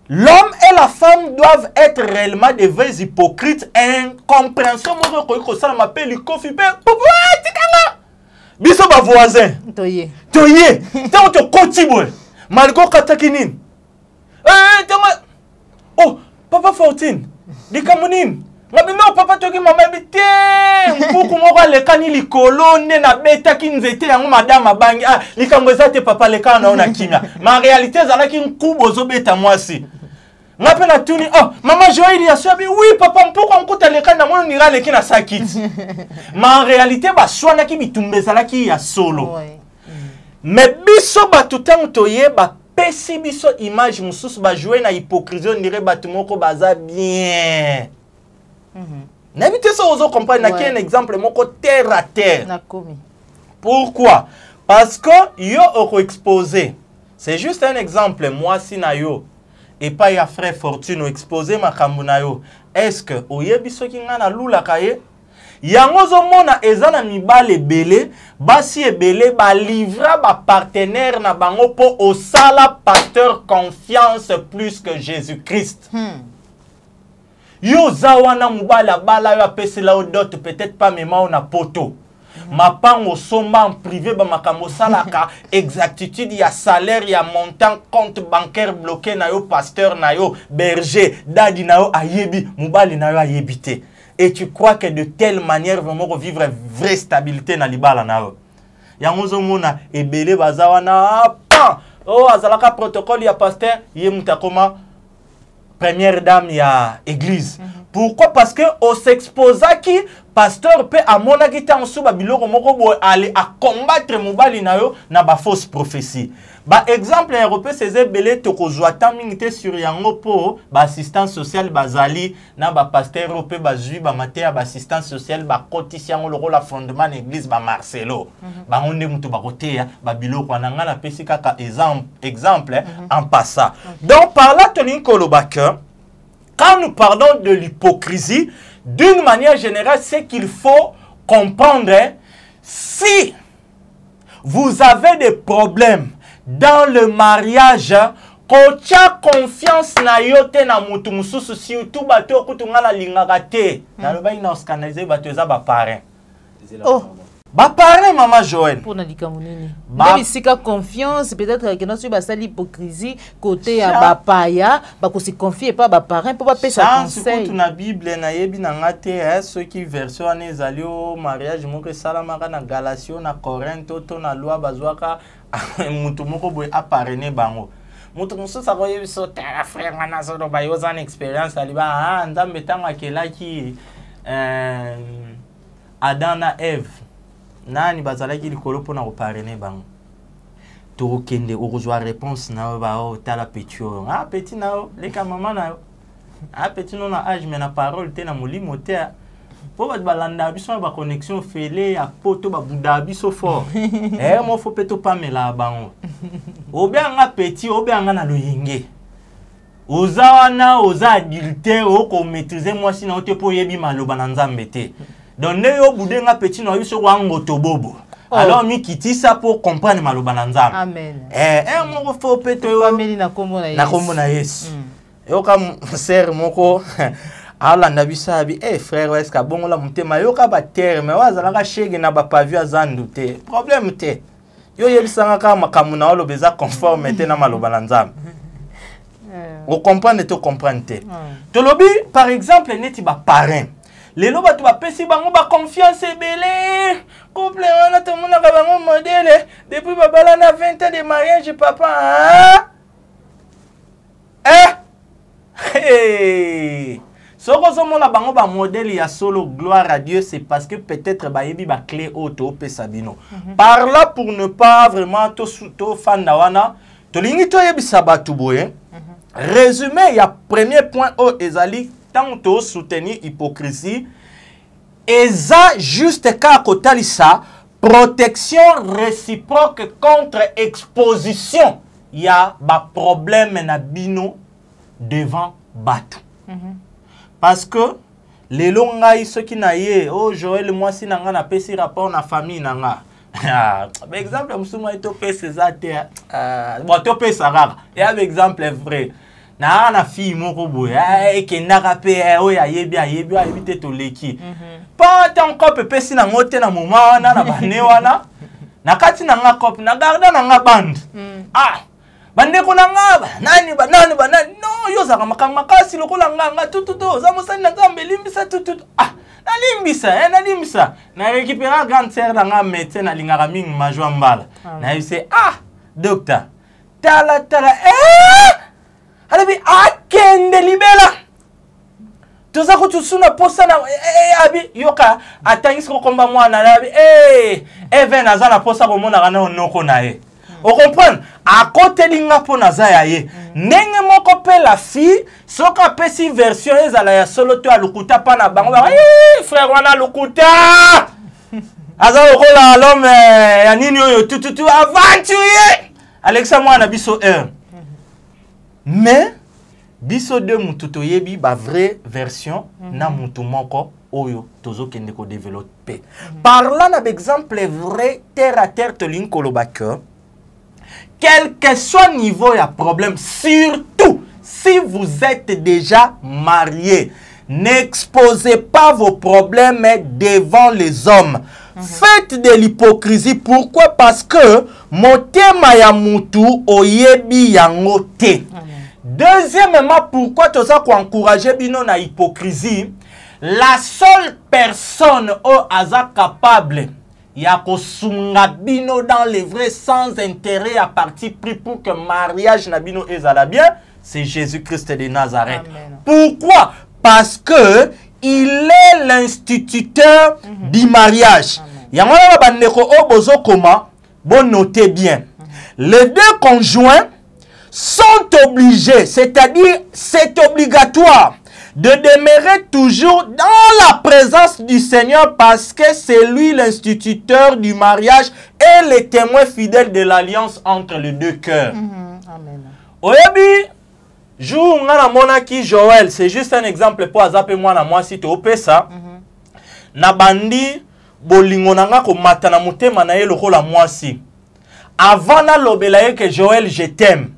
l'homme et la femme doivent être réellement des vrais hypocrites. Incompréhension. Moi, je m'appelle le coffee. Biso ba voisin. Toye. Tant to kotibwe. Malgo katakinin. Oh, papa 14. Dikamunin. Ngabino papa toki mama bite. Mpuku moko lekani likolo ne na beta kinzete yango madame abangi. Ah, likambo ezate papa lekana na ona kimia. Ma réalité zalaki nkubo zo beta mwasi. Ngapena tuni oh maman Joël ya sabi oui papa mpoko nkuta lekana na mona nira lekina sakit. Ma en réalité ba swana ki bitumbezala ki ya solo. Mais biso ba tutango toye ba pesi biso image mususu ba jouer na hypocrisie on dirait batumoko baza bien. N'habitez ça aux autres comprendre na un exemple moko terre à terre. Pourquoi? Parce que yo oko exposé. C'est juste un exemple moi si na yo et pas ya frère Fortune exposé makambo na yo. Est-ce que oyebi soki nga na lula kaye? Yango zo mona ezana mibale belé, basi ebele ba livra ba partenaire na bango po au sala pasteur confiance plus que Jésus-Christ. Yo zawana mubala bala yo apesela o dot peut-être pas mema na poto. Mapango somba en privé ba makambo salaka exactitude ya salaire ya montant compte bancaire bloqué na yo pasteur na yo berger dadi na yo ayebi mubali na yo ayebité. Et tu crois que de telle manière vraiment revivre vraie stabilité na libala na yo. Yango zo mona ebele bazawana pa oh azalaka protocole ya pasteur ye mutakoma première dame ya église. Pourquoi? Parce que on s'exposa qui pasteur peut à mon agita en sous biloko moko bo aller à combattre mobali na yo na ba fausse prophétie. Ba exemple européen c'est belé to kozwa tamingité sur yango po ba assistance sociale bazali na ba pasteur européen ba zui ba mater ba assistance sociale ba kotisi yango loko la fondement l'église ba Marcelo. Ba onde mutu ba koteya ba biloko na ngala pesi kaka exemple en passant. Donc par là Tony Kolobaka, quand nous parlons de l'hypocrisie, d'une manière générale, c'est qu'il faut comprendre si vous avez des problèmes dans le mariage, kocha confiance na yote na mutu mususu surtout bato kutungana lingagate na loba ina scandaliser bato za ba parrain. Oh ba parrain maman Joël pour na likamunini ba sika confiance peut-être que notre ba sali hypocrisie côté ya ba paya ba ko se confier pas ba parrain pour pas pesa conseil surtout na Bible na yebi na ngate ceux qui version anezali au mariage moko salama na Galatio na Corinthe to na loi bazwaka mutu moko boy apparene bango mutu musu sa koyebi so terre frère ngana so do ba yo zan expérience ali ba nzambe tanga kelaki Adam na Eve nani bazalaki likolo pona ko parrainer bango to kende okozwa réponse na ba o tala petit petit na leka mama na petit non na âge mais na parole te na molimo te po ba balanda biso ba connexion fele ya poto ba buda biso fort mo fo peto pamela bango obianga petit obianga na loyenge ozawana oza adulte ko maîtriser moi sinon te po yebi maloba na nzambe te. Donc, ne boudenga petit no biso wango tobobo. Alors mi kiti ça pour comprendre maloba na nzambe. Amen. Mo fo peto famille na kombo na Yesu. Na kombo na Yesu. Yo kam ser moko ala ndabisa bi frère est-ce que bongo la mutema yo ka ba terre mais wazala ka shege na ba pavio azandu te. Problème te. Yo yebisanga ka makamu na olo beza conforme te na maloba na nzambe. Vous comprenez to comprendre te. Tolobi par exemple neti ba parrain. Les lois tu vas pesi bango ba confiance belé couple on a tout le monde a bango modèle depuis babala na 20 ans de mariage papa soko zo mona bango ba modèle ya solo gloire à Dieu c'est parce que peut-être ba yebi ba clé auto pesa bino par là pour ne pas vraiment to fanda wana to lingi to yebi sabatu boye résumé il y a premier point au ezali tant soutenir hypocrisie et ça juste qu'à côté ça protection réciproque contre exposition il y a ba problème na bino devant batou parce que les longai ceux qui naie oh Joël moi si nanga na pesi rapport na famille nanga par exemple musuma to pesi za te bon to pesi rare et avec exemple vrai na fille moko boye ke ndaka pe o ya yebi te to leki pas tant cop pesi na ngote na moma na bane wana na kati na nga cop na garda na nga band bande ko na nga nani no yo zaka makasi lokola nga tutu za mosani na ngambe limbisa tutu na limbisa na récupérer grande sœur na nga médecin na lingaka mingi majwa mbala na yise docteur tala alabi akende libela toza kutusuna posa na abi yoka atangisi ko komba mwana alabi even azana posa ko mona kana onoko na ye On comprend? À côté linga po nazaya ye. Nenge moko pe la fille, soka pe si version ezala ya solo to alukuta pa na bango. Frère wana alukuta. Aza okola l'homme ya nini oyo tout aventurier. Alexa mwana biso Mais biso de mututo yebi ba vraie version na mutu moko oyo tozo kende ko développer. Parlant d'exemple vrai terre à terre to linkoloba que quel que soit niveau ya problème, surtout si vous êtes déjà marié, n'exposez pas vos problèmes devant les hommes. Faites de l'hypocrisie. Pourquoi? Parce que motema ya mutu oyebi yango te. Deuxièmement, pourquoi tu as encouragé bino na hypocrisie? La seule personne au hasard capable ya kosunga bino dans les vrais sans intérêt à parti pris pour que mariage na bino ezala bien, c'est Jésus-Christ de Nazareth. Amen. Pourquoi? Parce que il est l'instituteur du mariage. Yamana bandeko obozo koma, bon notez bien. Les deux conjoints sont obligés, c'est-à-dire c'est obligatoire de demeurer toujours dans la présence du Seigneur parce que c'est lui l'instituteur du mariage et le témoin fidèle de l'alliance entre les deux cœurs. Amen. Oyebi, jour ngana monaki Joël, c'est juste un exemple pour azape moi na moi si te opesa. Na bandi bolingo nanga ko matana mutema na ye lokola mwasi. Avant na lobela ye que Joël je t'aime.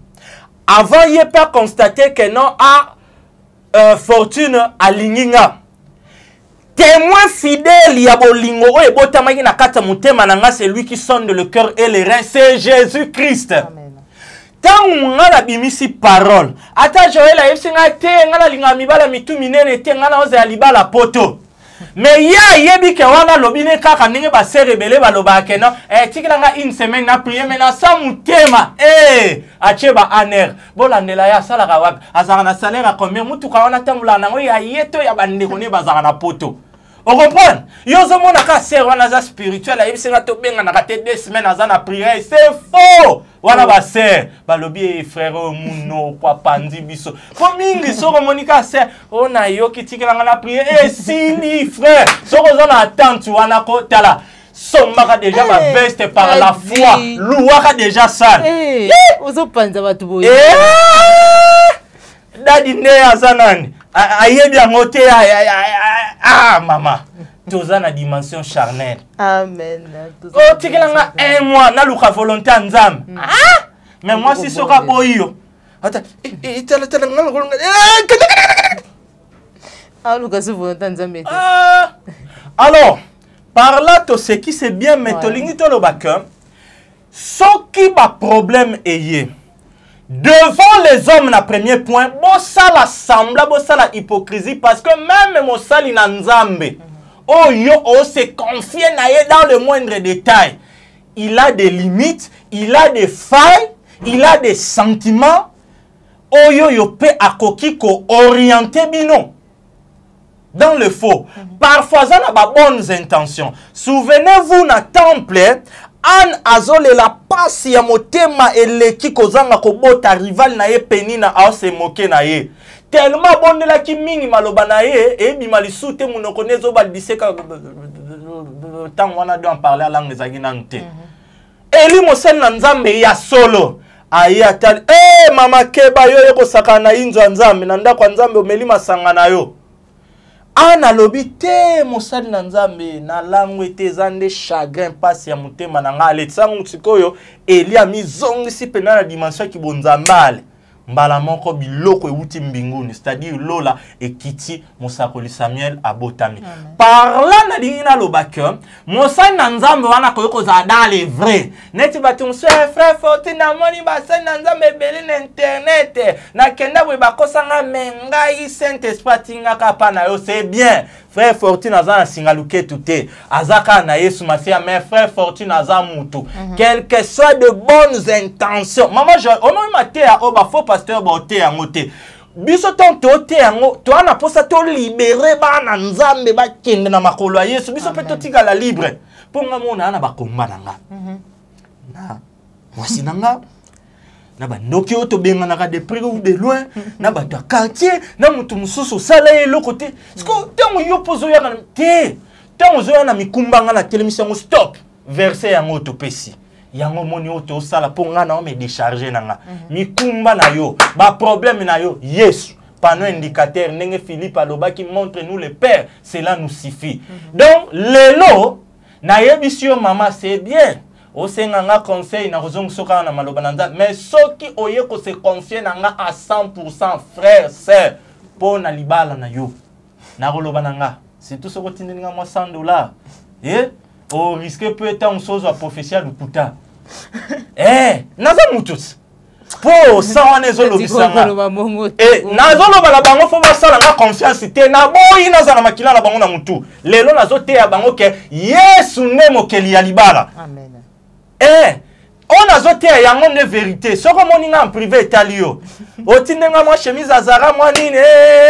Avant il pas constaté que non fortune alinginga. Témoin fidèle ya bolingo o ebotamaki na kata mutema nanga, c'est lui qui sonde le cœur et les reins, c'est Jésus-Christ. Tant ngana bimisi parole. Ata Joël a yebsinga te ngana linga mibala mitu minene te ngana oze alibala poto. Mais ya yebi ke wana lobine kaka ndenge ba se rebelle ba loba ke non tikilanga une semaine na prier mais na sa mutema acheba aner bolandela ya sala ka wapi azanga na salaire a combien mutu ka wana tambula nango ya yeto ya bandeko ne bazanga na poto. On comprend? Yozo mona ka ser wana za spirituel a yebsinga to benga na kate 2 semaines azana prier, c'est faux. Wana ba ser ba lobi frère muno kwa pandi biso ko mingi soko monika ser ona yo kitikilanga na prier sili frère soko zona attente wana ko tala sommaka déjà ma veste par la foi louaka déjà sale ozo panza batu boye dadi ne azanani ayebi angote mama toza na dimension charnelle. Amen. Oh tikelanga un mois na luka volonté nzambe. Mais moi si soka boyo. Ata tala luka so volonté nzambe. Alors par là to ce qui c'est bien mais to lingi to lobaka. Soki ba problème eye. Devant les hommes, na premier point, bossa la sembla, bossa la hypocrisie parce que même mon sali na nzambe. Oh yo, oh se confie dans le moindre détail. Il a des limites, il a des failles, il a des sentiments. Oh yo, yo peut à kokiko orienter bino dans le faux. Parfois, ça n'a pas bonnes intentions. Souvenez-vous, na temple, Anne azole la passe ya motema eleki kozanga kobota rival na ye penina a se moquer na ye. Tellement bon de la ki mingi maloba na ye e bima lisute munoko nezo ba diseka tant wana doit en parler langue za ginante. Eli mosel na nzambe ya solo. Ayi atali mama keba yo yeko sakana inzo nzambe na ndako nzambe omeli masanga na yo. Ana lobi te mosali na nzambe na langue te zande chagrin passe ya mutema na ngale tsangu tsikoyo Elia mizongisi pena na dimension ki bonzambale mbala moko biloko euti mbinguni, c'est-à-dire lola ekiti mosakoli Samuel abotami. Par là na dingina lobaka mosali na nzambe wana koyoko za dans les vrais neti batu frère Fortune na moni basali na nzambe beli na internet na kenda bwe bakosanga mengai Saint-Esprit tinga kapa na yo, c'est bien. Frère Fortune azana singaluke tuté azaka na Yesu mafia, mais frère Fortune azamutu quel que soit de bonnes intentions. Maman je ono maté a oba faux pasteur ba oté angote biso ton toté ango to ana posa to libérer bana nzambe ba kende na makolo ya Yesu biso pe to tika la libre pour nga mona ana ba komba nanga na moi si nanga na ba ndoki oto benga na de près ou de loin na ba ta quartier na mutu mususu sala ye le côté sko tango yo pozo ya na te tango zo ya na mikumbanga na télévision stop verset yango to pesi yango moni oto sala po nga na me décharger nanga mikumba na yo ba problème na yo yesu panneau indicateur nenge Philippe alobaki montre nous le père cela nous suffit donc lelo na yebisio mama c'est bien o senganga conseil na kozong soka na maloba nza mais soki oye ko se confier nanga à 100% frère sœur po na libala na yo na koloba nanga c'est tout ce que tu ndinga moi $100 o risque peut-être on chose à prophétie lukuta naza mututs po sawana ezolobisanga nazoloba na bango fo basala nga confiance te na boyi naza na makila na bango na mutu lelo nazoteya bango ke yesu nde mokeli ya libala amen on azoteya yango nde vérité soko moninga en privé etali yo otindenga mwa chemise azara mwa nini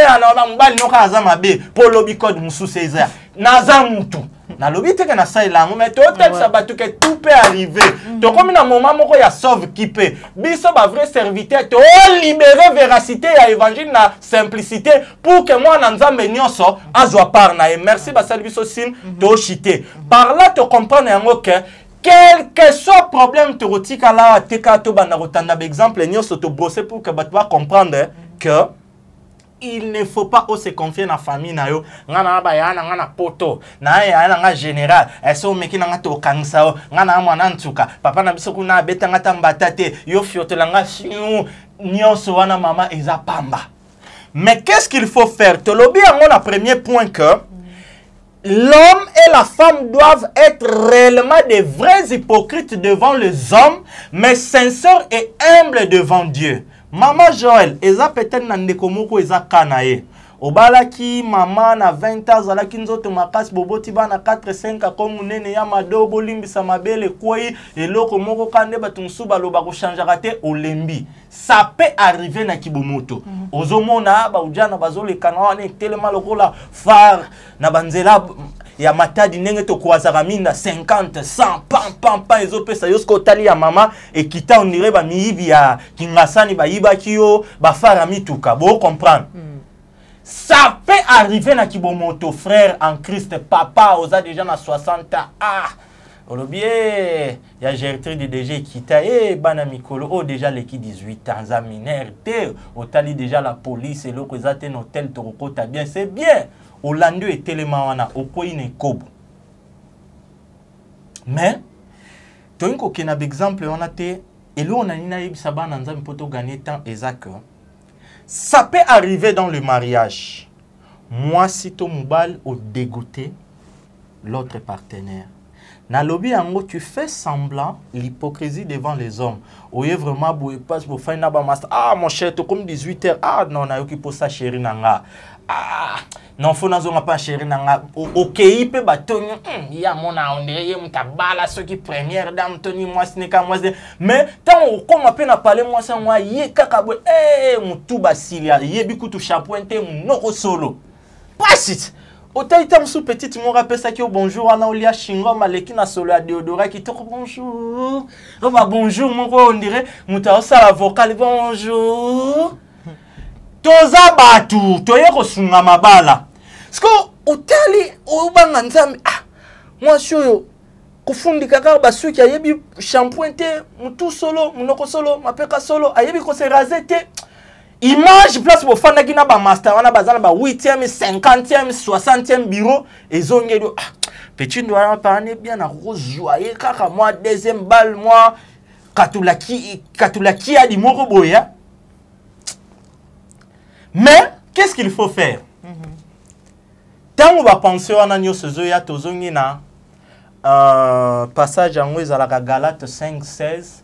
aloba mobali noka aza mabe po lobi code mususu eza naza mutu nalobi teke na salela yango mais totalisa bato ke tout peut arriver tokomi na moment moko ya sauve qui peut biso ba vrai serviteur to libérer véracité ya évangile na simplicité pour que moi na nzambe nyonso azwa part na ye merci basali biso sin to chité par là to comprendre yango que quel que soit problème te rotika la teka to bana rotanda exemple nyonso to brosser pour que bato va comprendre que il ne faut pas se confier na famille na yo ngana ba yana ngana poto na yana nga général eso meki na ngato kanisa ngana mwana ntuka papa na biso kuna beta ngata mbatate yo fiotolanga siu nyonso wana mama eza pamba mais qu'est-ce qu'il faut faire to lobi yango na premier point que l'homme et la femme doivent être réellement des vrais hypocrites devant les hommes mais sincères et humbles devant Dieu. Maman Joël, eza peut-être na ndeko moko eza kanae. Obalaki mama na 20 ans zalaki nzoto makasi boboti bana 4-5 comme munene ya madobo limbisa mabele kwei eloko moko kande batunsu baloba ko changeaka te olembi. Ça peut arriver na kibomoto. Ozomona ba ujana bazoleka na wana telema lokola phare na banzela ya matadi nenge to kwazaka minda 50 100 pam ezopesa yosko tali ya mama ekita onire ba miyibi ya kingasani ba yibaki yo ba fara mituka bo comprendre. Ça peut arriver na kibomoto frère en Christ papa oza déjà na 60 ans olobie ya Gertrude DG kita bana mikolo o déjà leki 18 ans za mineur te otali déjà la police et loko ezate no tel torokota bien c'est bien Olando et Telemawana okoi ne kobo mais toinko kena exemple on a te elo on a nina yebisa bana nzambe poto gagner temps ezaka. Ça peut arriver dans le mariage. Moi, si ton moubal au dégoûté l'autre partenaire. Na lobby ango tu fais semblant l'hypocrisie devant les hommes. Oye vraiment boué passe pour faire naba master. Ah mon cher, tu comme 18h. Ah non, na yoki pour ça chéri nanga. Ah non faut nazo pas chéri nanga. OK, ipe batoni. Ya mona ondeye mtabala ceux qui première dame Tony moi ce n'est qu'à moi mais tant comme appelle na parler moi ça moi ye kakabwe mutu basilia ye bikutu chapointe munoko solo. Passe Otaïta msou petite mon rappelle ça qui au bonjour ana olia shingo maleki na solo ya deodora qui toko bonjour. Oh bah bonjour mon on dirait muta osala vocal bonjour. Toza batu toye ko sunga mabala. Sko otali obanga nzambe moi shoyo kufundi kaka basuki ayebi shampoing te mutu solo munoko solo mapeka solo ayebi ko se raser te. Image place pour faire na ba master wana bazana ba 8e 50e 60e bureau ezonge do petit doit parler bien na rejoyer kaka moi deuxième balle moi katulaki a di moko boya. Mais qu'est-ce qu'il faut faire? Tant on va penser wana nyoso zo ya tozongi na passage en ezalaka Galates 5:16.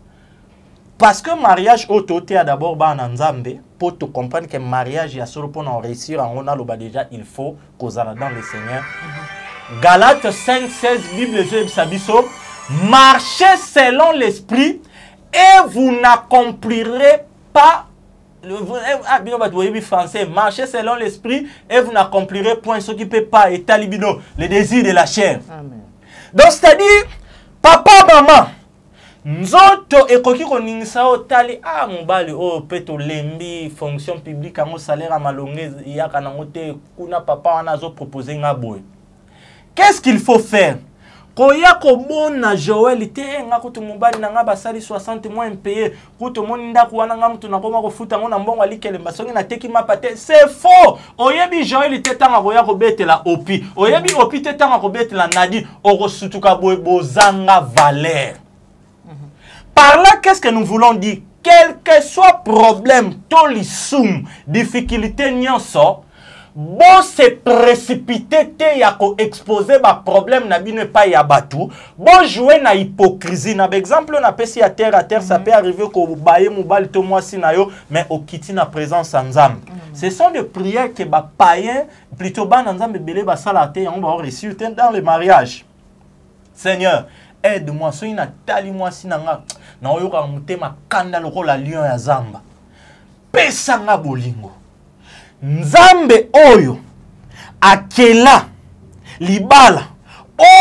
Parce que mariage auto a d'abord ba na nzambe pour te comprendre que mariage ya solo pour en réussir en on a loba déjà il faut kozala dans le Seigneur. Galates 5:16 Bible je sabiso marchez selon l'esprit et vous n'accomplirez pas français marchez selon l'esprit et vous n'accomplirez point ce qui peut pas et talibino le désir de la chair. Amen. Donc c'est-à-dire papa maman nzoto ekoki koningisa otali mobali oyo pe tolembi fonction publique yango salaire ya malonge yaka nango te kuna papa wana azopropose nga boye. Qu'est-ce qu'il faut faire? Koya kobona Joël te nga kutu mobali na nga basali 60 mois impayé kutu moni ndako wana nga mutu nakoma kofuta ngo na mbongo alikele basongi na teki mapate. C'est faux. Oyebi Joël te tanga koya kobetela opi. Oyebi opi te tanga kobetela nadi okosutuka boye bozanga valeur. Par là, qu'est-ce que nous voulons dire? Quel que soit problème, tolisum, difficulté, nyonso, bon se précipiter te yako exposer ba problème na bino pas ya batu, bon jouer na hypocrisie. Na exemple na pesi à terre, ça peut arriver ko baye mobali to mwasi na yo, mais au kiti na présence en Nzambe. Ce sont des prières que ba païen, plutôt ba Nzambe belé ba salate, on va réussir dans le mariage. Seigneur, aide-moi, soy na tali mwasi na nga. Na oyoka mutema kanda loko la lion ya zamba. Pesa nga bolingo. Nzambe oyo akela libala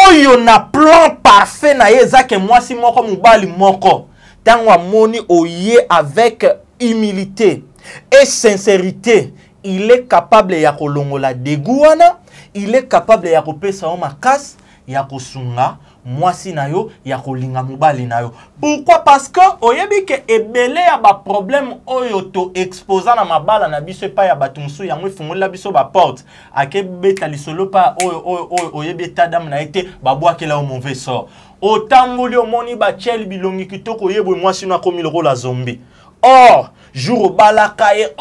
oyo na plan parfait na ye zake mwasi moko mubali moko. Tango amoni oye avec humilité et sincérité, il est capable ya kolongola degouana, il est capable ya kopesa o makasi ya kosunga mwasi na yo ya kolinga mobali na yo. Pourquoi? Parce que oyebi ke ebele ya ba problème oyo to exposa na mabala na biso pa ya batumsu yango ifungola biso ba porte ake beta lisolo pa oyo oyebi tadam na ete babwakela o mauvais sort. Otamboli omoni ba chel bilongi kitoko yebwe mwasi na komi lokola zombie. Or jour balakaye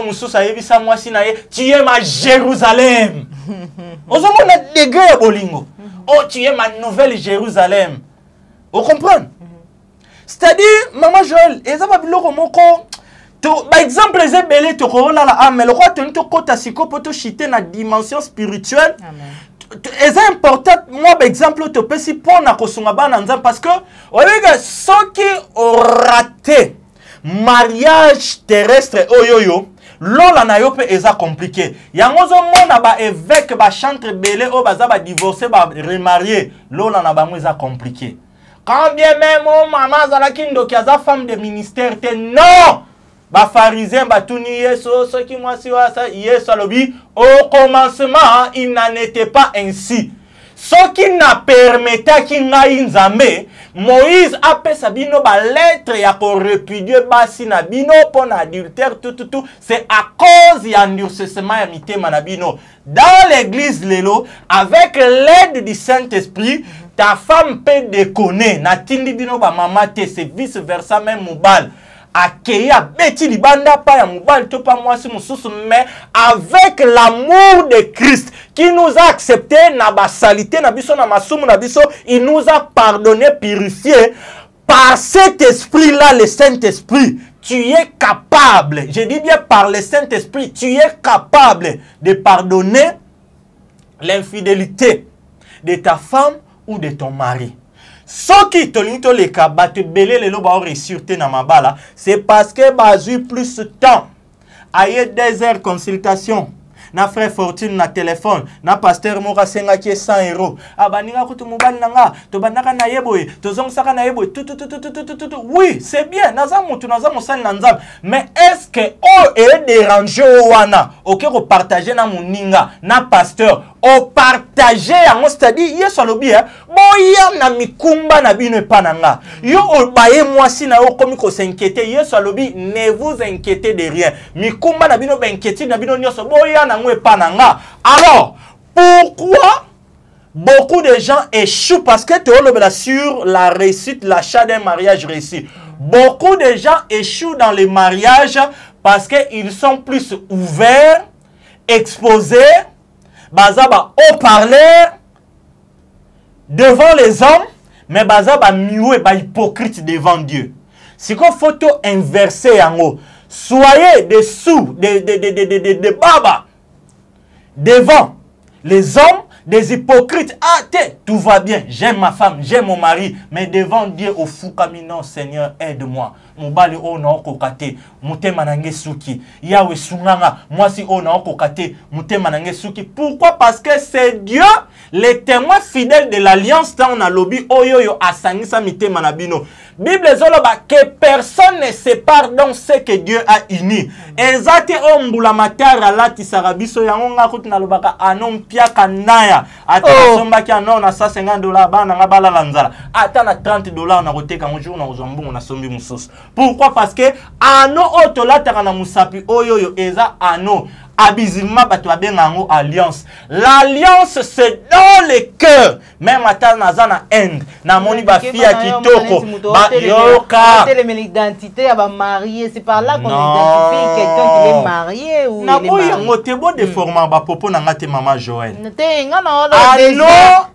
mususa yebisa mwasi na ye tu es ma Jérusalem. Ozomona degré ya bolingo. Oh, tu es ma nouvelle Jérusalem. Vous comprenez? C'est-à-dire, maman Joël, et ça va biloko moko. Par exemple, les ébélés te corona la mais le roi te nito kota siko poto chiter na dimension spirituelle. Et c'est important, moi, par exemple, te peux si pour na kosunga bana nzam parce que, olega, ceux qui ont raté mariage terrestre, oyoyo, lola na yo pe eza compliqué. Yangozo mona ba évêque ba chantre belé o baza ba divorcer ba remarier. Lola na bango eza compliqué. Quand bien même maman zalaki ndoki aza femme de ministère te non. Ba pharisien ba tuni yeso ce qui moi si wa sa yeso alobi au commencement il n'en était pas ainsi. Ce qui n'a permis ki ngai nzambe Moïse a pesa bino ba lettre ya ko répudier basi na bino pon adultère tout c'est à cause ya endurcissement ya mitema na bino. Dans l'église lelo avec l'aide du Saint-Esprit ta femme peut déconner na tindi bino ba mama te c'est vice versa même mobile. Akeya beti libanda pa ya mobile to pa mwasi mususu mais avec l'amour de Christ qui nous a accepté na basalité na biso na masumu na biso, il nous a pardonné, purifié par cet esprit là, le Saint-Esprit. Tu es capable, je dis bien par le Saint-Esprit, tu es capable de pardonner l'infidélité de ta femme ou de ton mari. Ce qui te les cas, te belé les lobes réussir na mabala, c'est parce que basu plus de temps. Aïe des heures consultation. Na frère Fortune na téléphone, na pasteur mora senga ki 100 €. Abaninga kutu mobali nanga, to banaka na yeboye, to zongsaka na yeboye, tout. Oui, c'est bien, naza mutu naza mosali na nzambe, mais est-ce que est dérangé wana, OK ko partager na muninga, na pasteur, o partager yango, c'est-à-dire yeso lobi boya na mikumba na bino pananga. Yo obaye mwasi na yo komi ko s'inquiéter, yeso lobi ne vous inquiétez de rien. Mikumba na bino ba inquiétude na bino nyoso boya na alors, pourquoi beaucoup de gens échouent? Parce que tu es sur la réussite, l'achat d'un mariage réussi. Beaucoup de gens échouent dans les mariages parce qu'ils sont plus ouverts, exposés, bazaba haut-parleur devant les hommes, mais bazaba mieux et hypocrite devant Dieu. C'est qu'on photo inversée en haut. Soyez dessous de baba devant les hommes, des hypocrites. Ah, tout va bien, j'aime ma femme, j'aime mon mari, mais devant Dieu, au fou non, Seigneur, aide-moi. Mobali o na okokate, mutema nange suki. Yawe sunganga, moi si o na okokate, mutema nange suki. Pourquoi? Parce que c'est Dieu, les témoins fidèles de l'alliance, dans na lobby, oyoyo asangisa mitema nabino. Bible zoloba que personne ne sépare donc ce que Dieu a uni. Ezate ombula matara lati sarabiso yango ngakuti na lobaka anom pia kanaya. Ata somba ki anon na $150 bana ngabala lanzala. Ata na $30 na koteka un jour na ozambungu na sombi mususu. Pourquoi? Parce que ano otolataka na musapi oyoyo eza ano. Abusivement, alliance. L'alliance, c'est dans le cœur. Même à Tanazana End, na moni ba fia kitoko, ba yoka. L'identité à marié, c'est par là qu'on identifie quelqu'un qui est marié ou na boy ngote bo de format ba popo na ngate mama Joël. Allo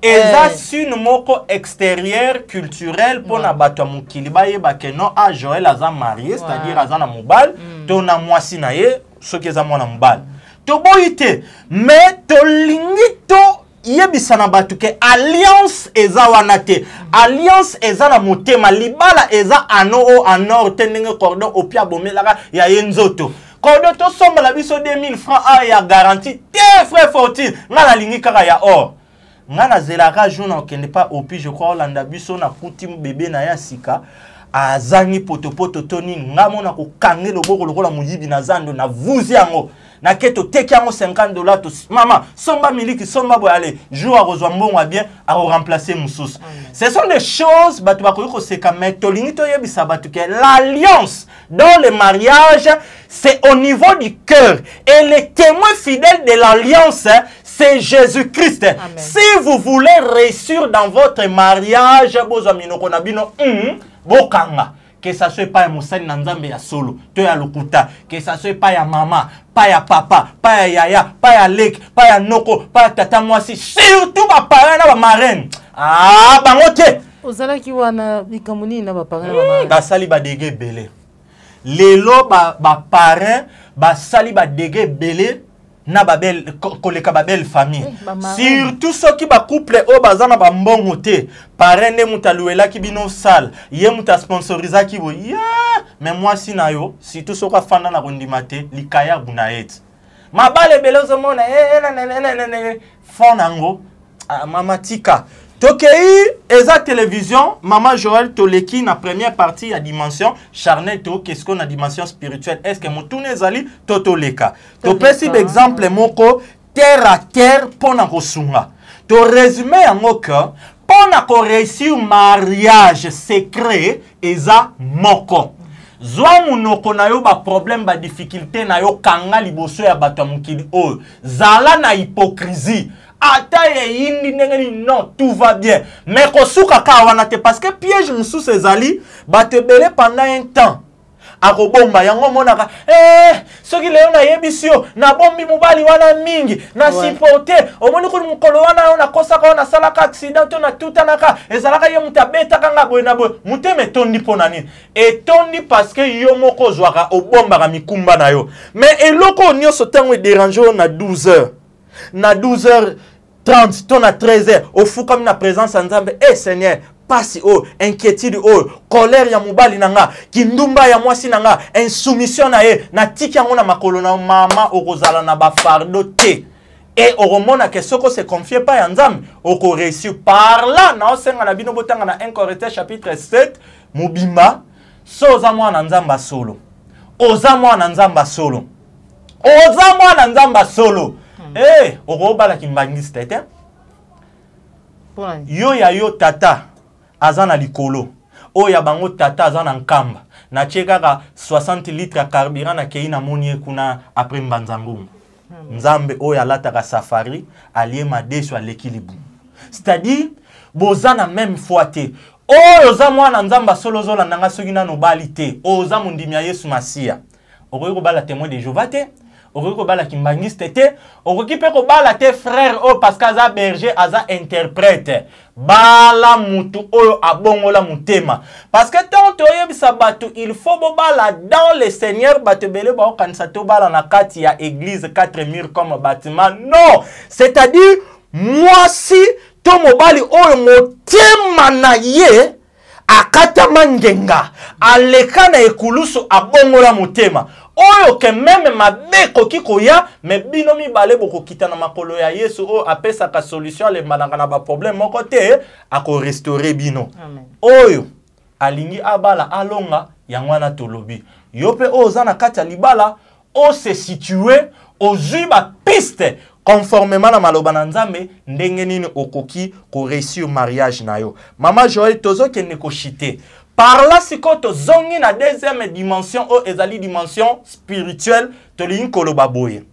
eza une moko extérieur culturel pour na bato mukili ba yeba que non a Joël aza marié, c'est-à-dire azana mobile, to na mwasi na ye, ce qui est à mona mobile. To boite, mais to lingito yebisana batu ke alliance eza wanate. Alliance eza na motema libala eza ano o anor tenenge cordon opia bomelaka ya yenzoto. Cordon to somba la biso 2000 francs a ya garantie. Te frère Fortune, ngana lingi kaka ya or. Ngana zelaka jouna okende pas opi je crois Olanda biso na kuti bébé na ya sika. Azangi potopoto toni ngamona ko kange loboko lokola muyibi na zando na vuzi yango. Na keto teki yango $50 to mama somba miliki somba boy aller jour à rozwambongo bien à remplacer mususu. Ce sont des choses batu bakoyiko seka metolingi to yebisa batu ke l'alliance dans le mariage c'est au niveau du cœur et les témoins fidèles de l'alliance c'est Jésus-Christ. Si vous voulez réussir dans votre mariage bozamino konabino bokanga. Que ça soit pas Moussani Nanzambe ya solo, to ya lokuta, que ça soit pas ya maman, pas ya papa, pas ya yaya, pas ya lek, pas ya noko, pas ya tata mwasi, surtout ba parents na ba marraine. Ah, bangote. Ozala ki wana bikamuni na ba parents na ba marraine. Ba sali ba dege belé. Lelo ba parents ba sali ba dege belé. Na babel koleka babel famille surtout ceux qui ba couple o bazana ba mbongo te parrain mutaluela ki bino sal ye muta sponsoriza ki bo mais moi si na yo surtout ceux ka fanda na kondimate likaya bunaet mabale belozo mona fonango mama tika tokei eza télévision Maman Joël Toleki na première partie ya dimension charnel to qu'est-ce qu'on a dimension spirituelle est-ce que mutune ezali totoleka to pesi exemple moko terre à terre pona kosunga to résumé yango que pona ko réussir mariage secret eza moko zwa munoko na yo ba problème ba difficulté na yo kanga liboso ya bato mukili o zala na hypocrisie. Non, tout va bien. Mais parce que piège moussou ses alliés, va te belé pendant un temps. Akobomba yango monaka soki leo na yebisio na bombi mobali wana mingi na supporter omoni ko mukolo wana na kosa ka na salaka accident to na tutanaka ezalaka yo mutabeta kanga boye na boye muteme tondi pona nini etondi parce que yo moko zwaka obomba ka mikumba na yo mais eloko nyonso tango déranger na 12h na 12h30 ton à 13h au fou comme na présence ensemble Seigneur pasi o inquiétude o colère ya mobali nanga kindumba ya mwasi nanga insoumission na ye na tiki yango na makolo na mama okozala na ba fardo te et oromona que soko se confie pas ya nzambe oko réussir par là na osenga na bino botanga na 1 Corinthiens chapitre 7 mobimba so za mwana nzamba solo oza mwana nzamba solo oza mwana nzamba solo okobala kimbangisi tete yo ya yo tata azana likolo oya bango tata azana nkamba na chekaka 60 litres ya carburant na kei na moni kuna après mbanzangu nzambe oya lataka safari alie madeso alekilibu c'est-à-dire bozana même fois te oza mwana nzamba solo zola nanga soki nano bali te oza mundimi ya Yesu Masia okoki kobala témoin de Jéhovah te okoki kobala kimbangiste te okoki pe kobala te frère o parce que aza berger aza interprète bala mutu oyo abongola mutema parce que tant toyebisa bato il faut bobala dans le Seigneur bato bele ba okanisa to bala na kati ya église 4 murs comme bâtiment non c'est-à-dire mwasi to mobali oyo motema na ye akatama ngenga aleka na ekulusu abongola motema oyo ke meme mabe koki koya me bino mibale bokokita na makolo ya Yesu o apesaka solution alembanaka na baproblème moko te akorestore bino. Amen. Oyo alingi abala alonga yangwana tolobi yo pe oza na kati ya libala o se situer ozwi ba piste conformément na maloba na Nzambe ndenge nini okoki ko réussir mariage na yo. Mama Joël tozo kende ko chité par là siko to zongi na deuxième dimension o ezali dimension spirituelle to lingi koloba boye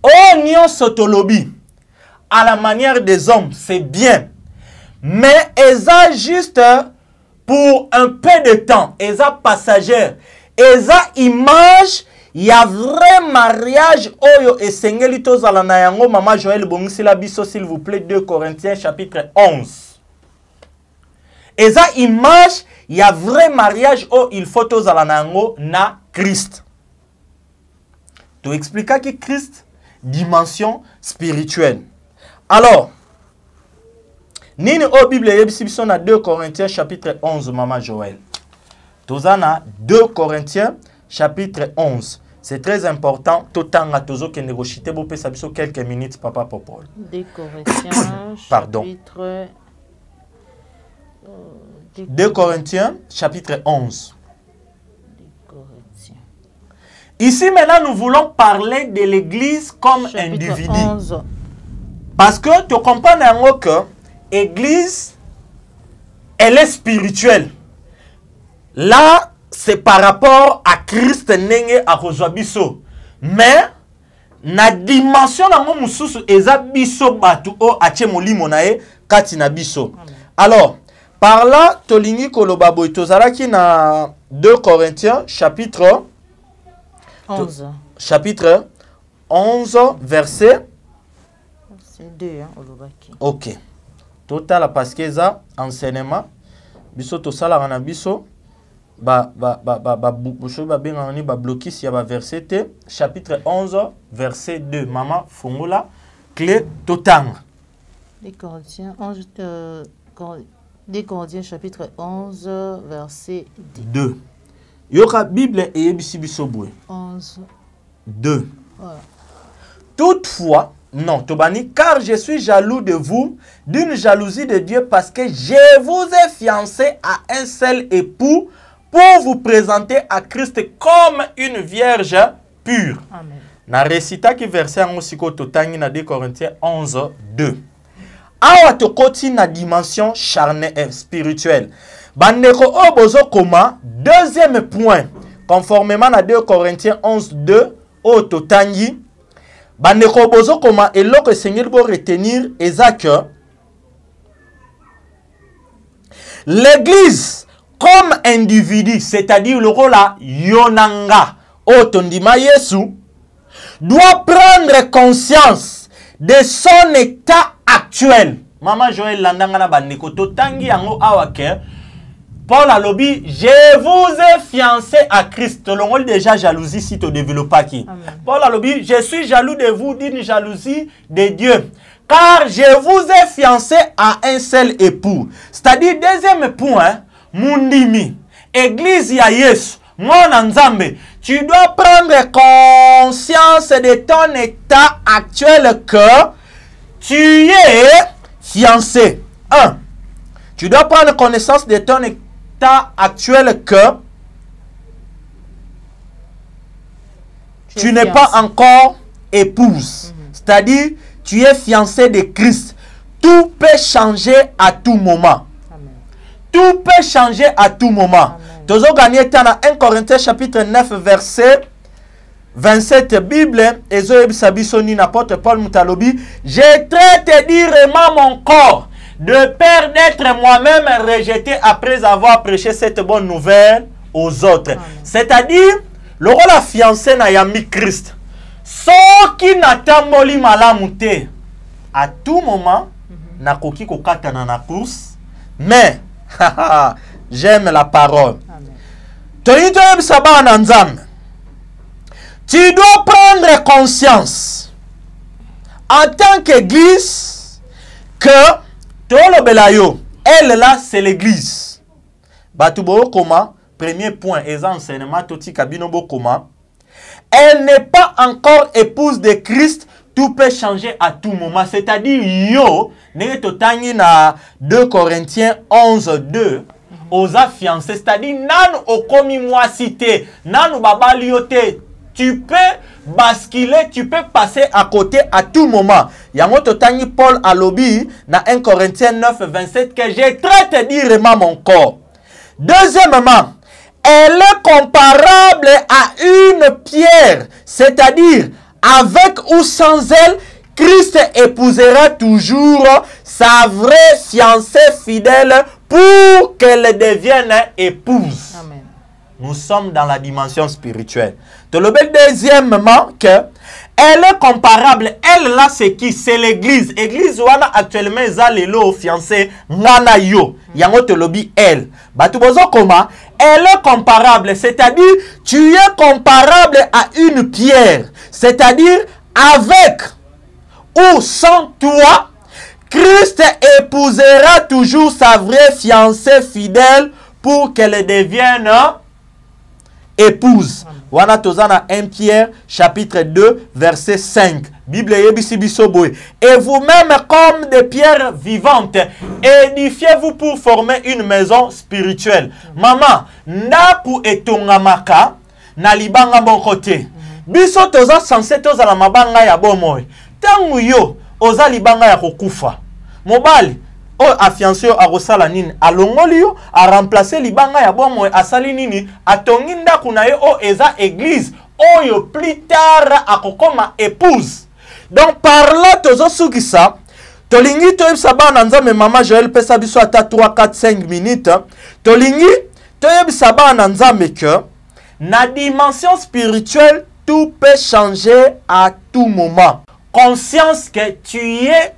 o nyonso tolobi à la manière des hommes c'est bien mais eza juste pour un peu de temps eza passager eza image. Il y a vrai mariage oyo esengeli tozala na yango. Mama Joël bongisila biso s'il vous plaît 2 Corinthiens chapitre 11. Eza image, il y a vrai mariage oyo il faut tozala na yango na Christ. To expliquer que Christ dimension spirituelle. Alors nini o Bible yebisi biso na 2 Corinthiens chapitre 11 Mama Joël. Tozana 2 Corinthiens chapitre 11. C'est très important. Totanga tozo ke négocier bo pesa biso quelques minutes papa Popol. 2 Corinthiens Pardon. chapitre 2 Corinthiens chapitre 11. 2 Corinthiens. Ici maintenant nous voulons parler de l'église comme Chapitre individu. 11. Parce que tu comprends que l'église elle est spirituelle. Là c'est par rapport à Christ nenge a biso. Mais na dimension na ngo mususu eza biso batu o ache molimo na e kati na biso. Alors, par là tolingi koloba boy tozalaki na 2 Corinthiens chapitre 11. Chapitre 11 verset C'est 2 hein, olobaki. OK. Total parce que ça enseignement biso to sala na biso verset chapitre 11 verset 2 maman fungula clé totang 2 Corinthiens 11 2 Corinthiens chapitre 11 verset 2 yoka Bible et yebisi biso boye 11 2 voilà. Toutefois non tobani car je suis jaloux de vous d'une jalousie de Dieu parce que je vous ai fiancé à un seul époux pour vous présenter à Christ comme une vierge pure. Amen. Na récita qui verset en osiko totangi na 2 Corinthiens 11 2. Awa tokoti na dimension charnelle spirituelle. Bandeko o bozo koma deuxième point conformément na 2 Corinthiens 11 2 o totangi bandeko bozo koma eloko Seigneur bo retenir ezaka l'église comme individu, c'est-à-dire le rôle à Yonanga, Otondima Yesu, doit prendre conscience de son état actuel. Maman Joël Landangana Bandeko, Totangi Yango Awake, Paul Alobi, je vous ai fiancé à Christ. L'on déjà jalousie si tu développes qui. Paul Alobi, je suis jaloux de vous d'une jalousie de Dieu. Car je vous ai fiancé à un seul époux. C'est-à-dire, deuxième point, Mundimi, Église ya Yesu, Mwana Nzambe, tu dois prendre conscience de ton état actuel que tu es fiancé. 1. Tu dois prendre connaissance de ton état actuel que tu n'es pas encore épouse. C'est-à-dire, tu es fiancé de Christ. Tout peut changer à tout moment. Tout peut changer à tout moment. Tozo gagné dans 1 Corinthiens chapitre 9 verset 27 Bible ezo ebisabisoni n'apôtre Paul Mutalobi, je traite durement mon corps de peur d'être moi-même rejeté après avoir prêché cette bonne nouvelle aux autres. C'est-à-dire le rôle la fiancé na yami Christ. So qui n'atamboli malamute à tout moment na koki kokata na course mais j'aime la parole. Tu dois prendre conscience en tant qu'église, que Tolobelayo, elle là, c'est l'église. Batubo Koma, premier point, et enseignement, Toti Kabinobo Koma. Elle n'est pas encore épouse de Christ, tout peut changer à tout moment. C'est-à-dire, yo, n'est totangi na 2 Corinthiens 11, 2, osa fiancé. C'est-à-dire, nan okomi moi cité, nan babaliote, tu peux basculer, tu peux passer à côté à tout moment. Yango totangi Paul à lobby, na 1 Corinthiens 9, 27, que j'ai traité directement mon corps. Deuxièmement, elle est comparable à une pierre, c'est-à-dire avec ou sans elle, Christ épousera toujours sa vraie fiancée fidèle pour qu'elle devienne épouse. Amen. Nous sommes dans la dimension spirituelle. Deuxièmement, que elle est comparable. Elle là, c'est qui? C'est l'église. L'église, wana actuellement, les fiancés, ngana yo. Yango te lobi elle. Batubozo koma. Elle est comparable. C'est-à-dire, tu es comparable à une pierre. C'est-à-dire, avec ou sans toi, Christ épousera toujours sa vraie fiancée fidèle pour qu'elle devienne épouse. Wana tozana 1 Pierre chapitre 2 verset 5. Bible yebisi biso boy. Et vous-même comme des pierres vivantes, édifiez-vous pour former une maison spirituelle. Maman, ndaku etongamaka na libanga bon côté. Biso toza censé toza la mabanga ya bomoy. Tangu yo oza libanga ya kokufa. Mobali o afiancé a rosala nini alongoli yo a remplacer libanga ya bomoy asali nini atongi ndaku na yo o eza église oyo plus tard akokoma épouse. Donc par là tozo sukisa tolingi toyebisa bana nzambe mama Joël pesa biso ata 3 4 5 minutes tolingi toyebisa bana nzambe que na dimension spirituelle tout peut changer à tout moment. Conscience que tu es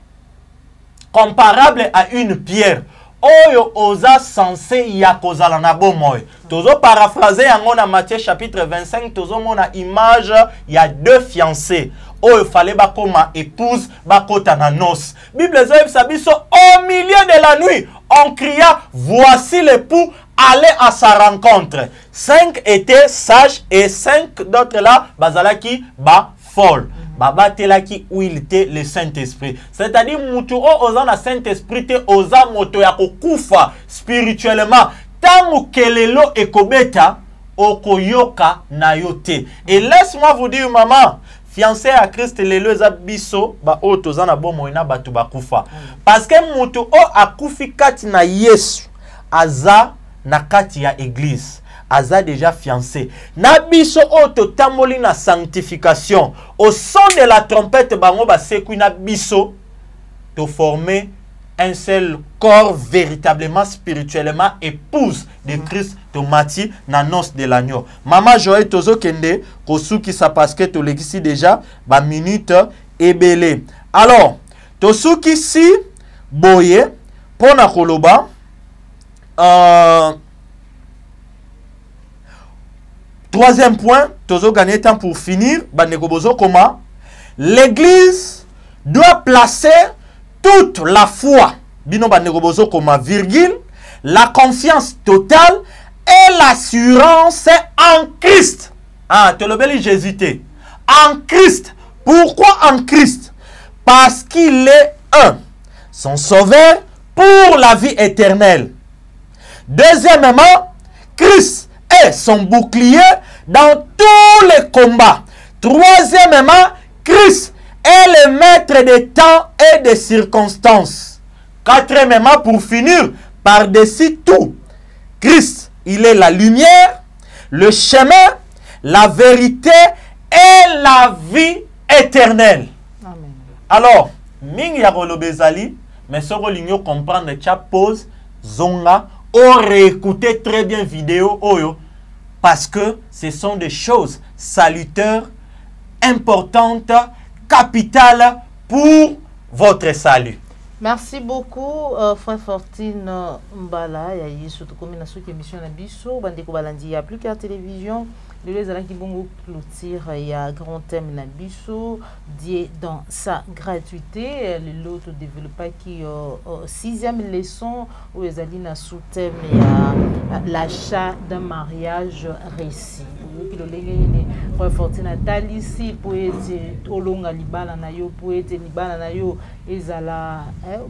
comparable à une pierre. Oyo oza censé ya kozala na bomoy. Tozo paraphraser yango na Matthieu chapitre 25, tozo mona image ya 2 fiancés. Oyo fallait bakoma épouse bakota na noces. Bible zoe sabiso au milieu de la nuit, on cria voici l'époux, allez à sa rencontre. 5 étaient sages et 5 d'autres là bazalaki ba folle. Baba telaki où il était le Saint-Esprit. C'est-à-dire mutu o oza na Saint-Esprit te oza moto ya kokufa spirituellement. Tangu kelelo ekobeta okoyoka na yote. Et laisse-moi vous dire maman, fiancé à Christ lelo eza biso ba o toza na bomo ina batu bakufa. Parce que mutu o akufi kati na Yesu aza na kati ya église. Aza déjà fiancé. Nabiso o totamoli na sanctification. Au son de la trompette bango ba sekui na biso to former un seul corps véritablement spirituellement épouse de Christ to mati na noce de l'agneau. Maman Joël tozo kende kosuki sa parce que to legisi déjà ba minute ebele. Alors, tosuki si boye pona koloba troisième point, tozo gagner temps pour finir, comment l'église doit placer toute la foi, virgule, la confiance totale et l'assurance en Christ. Ah, tu l'as j'hésitais. En Christ. Pourquoi en Christ? Parce qu'il est un, son sauveur pour la vie éternelle. Deuxièmement, Christ est son bouclier dans tous les combats. Troisièmement, Christ est le maître des temps et des circonstances. Quatrièmement, pour finir, par-dessus tout, Christ, il est la lumière, le chemin, la vérité et la vie éternelle. Amen. Alors, Ming Yarolo Bezali, mais ce que comprendre, tu pause, zonga, ou réécouter très bien vidéo, oyo, parce que ce sont des choses salutaires, importantes, capitales pour votre salut. Merci beaucoup, frère Fortune Mbala. Il y a surtout comme une émission à Bisso, Bandeko Balandi, il y a plus qu'à télévision. Les gens qui vont clôture, il y a un grand thème na Bisso, dit dans sa gratuité. L'autre développeur qui 6e leçon où les alliés sous thème il y a l'achat d'un mariage réussi. Frère Fortune Nathalie ici pour être olonga libala na yo pour être libala na yo ezala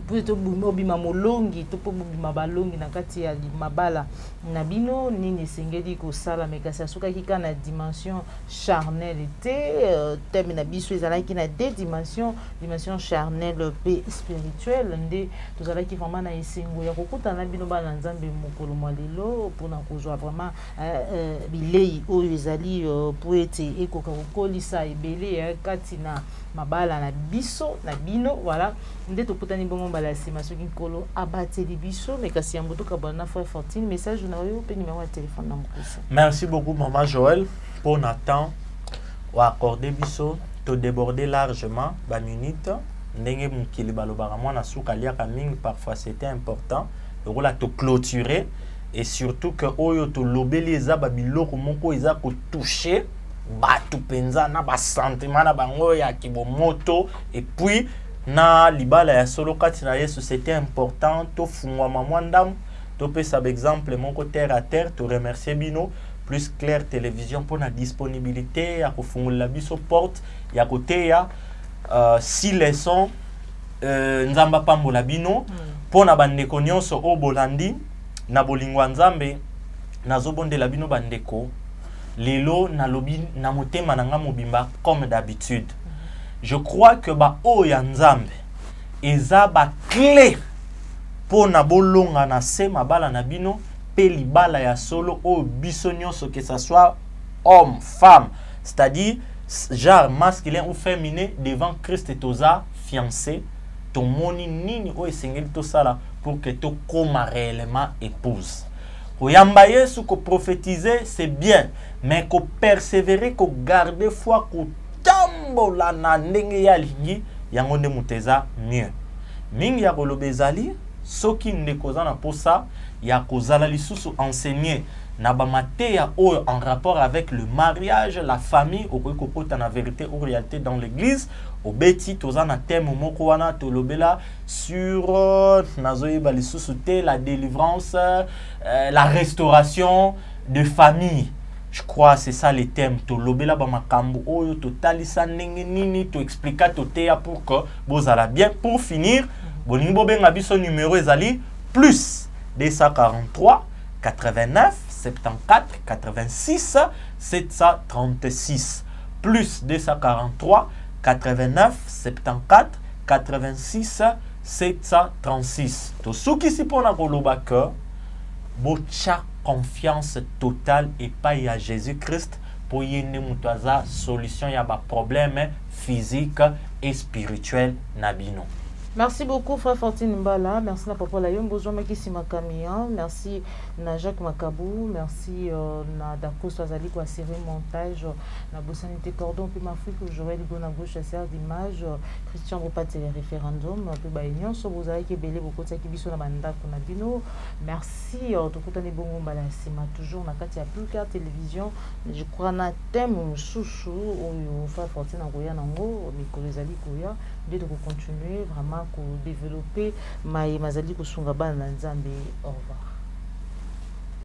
pour être obima molongi to po obima balongi na kati ya mabala na bino nini sengeli ko sala mekasi asuka kika na dimension charnelle te thème na biso ezala ki na deux dimensions, dimension charnelle et spirituelle nde tozala ki vraiment na esengo ya kokuta na bino bana nzambe mokolo mwalelo pona kozwa vraiment bilei oyo ezali pour être ekoka kokolisa ebele kati na mabala na biso na bino voilà nde tokutani bongo mbala sima soki nkolo abateli biso mais kasi yambo tokabona na frère Fortune message na yo pe numéro de téléphone na mokuse. Merci beaucoup maman Joël pour Nathan ou accorder biso te déborder largement ba minute ndenge mukili balobaka mwana suka liaka mingi parfois c'était important rola to clôturer et surtout que oyo to lobeli eza ba biloko moko eza ko toucher batu penza na ba sentiment na bango ya kibomoto et puis na libala ya solo kati na Yesu c'était important to fungwa mamwandam to pesa exemple moko terre à terre to remercier bino plus clair télévision pour la disponibilité ya kufungula biso porte ya côté ya 6 leçons nzamba pambola bino pour na bandeko nyonso o bolandi na bolingwa nzambe nazobondela bino bandeko lelo na lobi na motema nanga mobimba comme d'habitude. Je crois que ba o ya nzambe eza ba clé pour na bolonga na se mabala na bino pe libala ya solo o biso nyonso que ça soit homme, femme, c'est-à-dire genre masculin ou féminin devant Christ et toza fiancé ton moni nini o esengeli to sala pour que to koma réellement épouse. Koyamba Yesu ko prophétiser c'est bien mais ko persévérer ko garder foi ko tambola na ndenge ya lingi yango nde muteza mieux. Mingi ya kolobezali soki ndekoza na posa ya kozala lisusu enseigner na ba mateya oyo en rapport avec le mariage, la famille okoki kokota na vérité ou réalité dans l'église obeti toza na thème moko wana tolobela sur nazoyeba lisusu te la délivrance la restauration de famille. Je crois c'est ça les thèmes tolobela ba makambo oyo totalisa ndenge nini to expliquer toteya pour que bozala bien. Pour finir bolingi bobenga biso numéro ezali plus 243 89 74 86 736 plus 243 89 74 86 736. To souki si pona koloba que bocha confiance totale et pas à Jésus-Christ pour yende mutaza solution ya ba problème physique et spirituel nabino. Merci beaucoup, frère Fortune Mbala. Merci na papa Layom Bozo Makisi Makamia. Merci na Jacques Makabou. Merci na Dakos Azali kwa série montage. Na Bossanité Cordon, puis Mafrique, Joël Gona gauche, serre d'image. Christian Bopat, les référendums. Puis Baignon, so vous avez belé beaucoup de kibiso na banda kunabino. Merci. Tout le temps, bon Mbala. C'est toujours na kati ya plus qu'à télévision. Je crois na thème chouchou. Ou frère Fortune Ngoya Nango. Mikolo Zali Koya. De continuer vraiment pour développer mazali kusunga bana nzambe. Au revoir.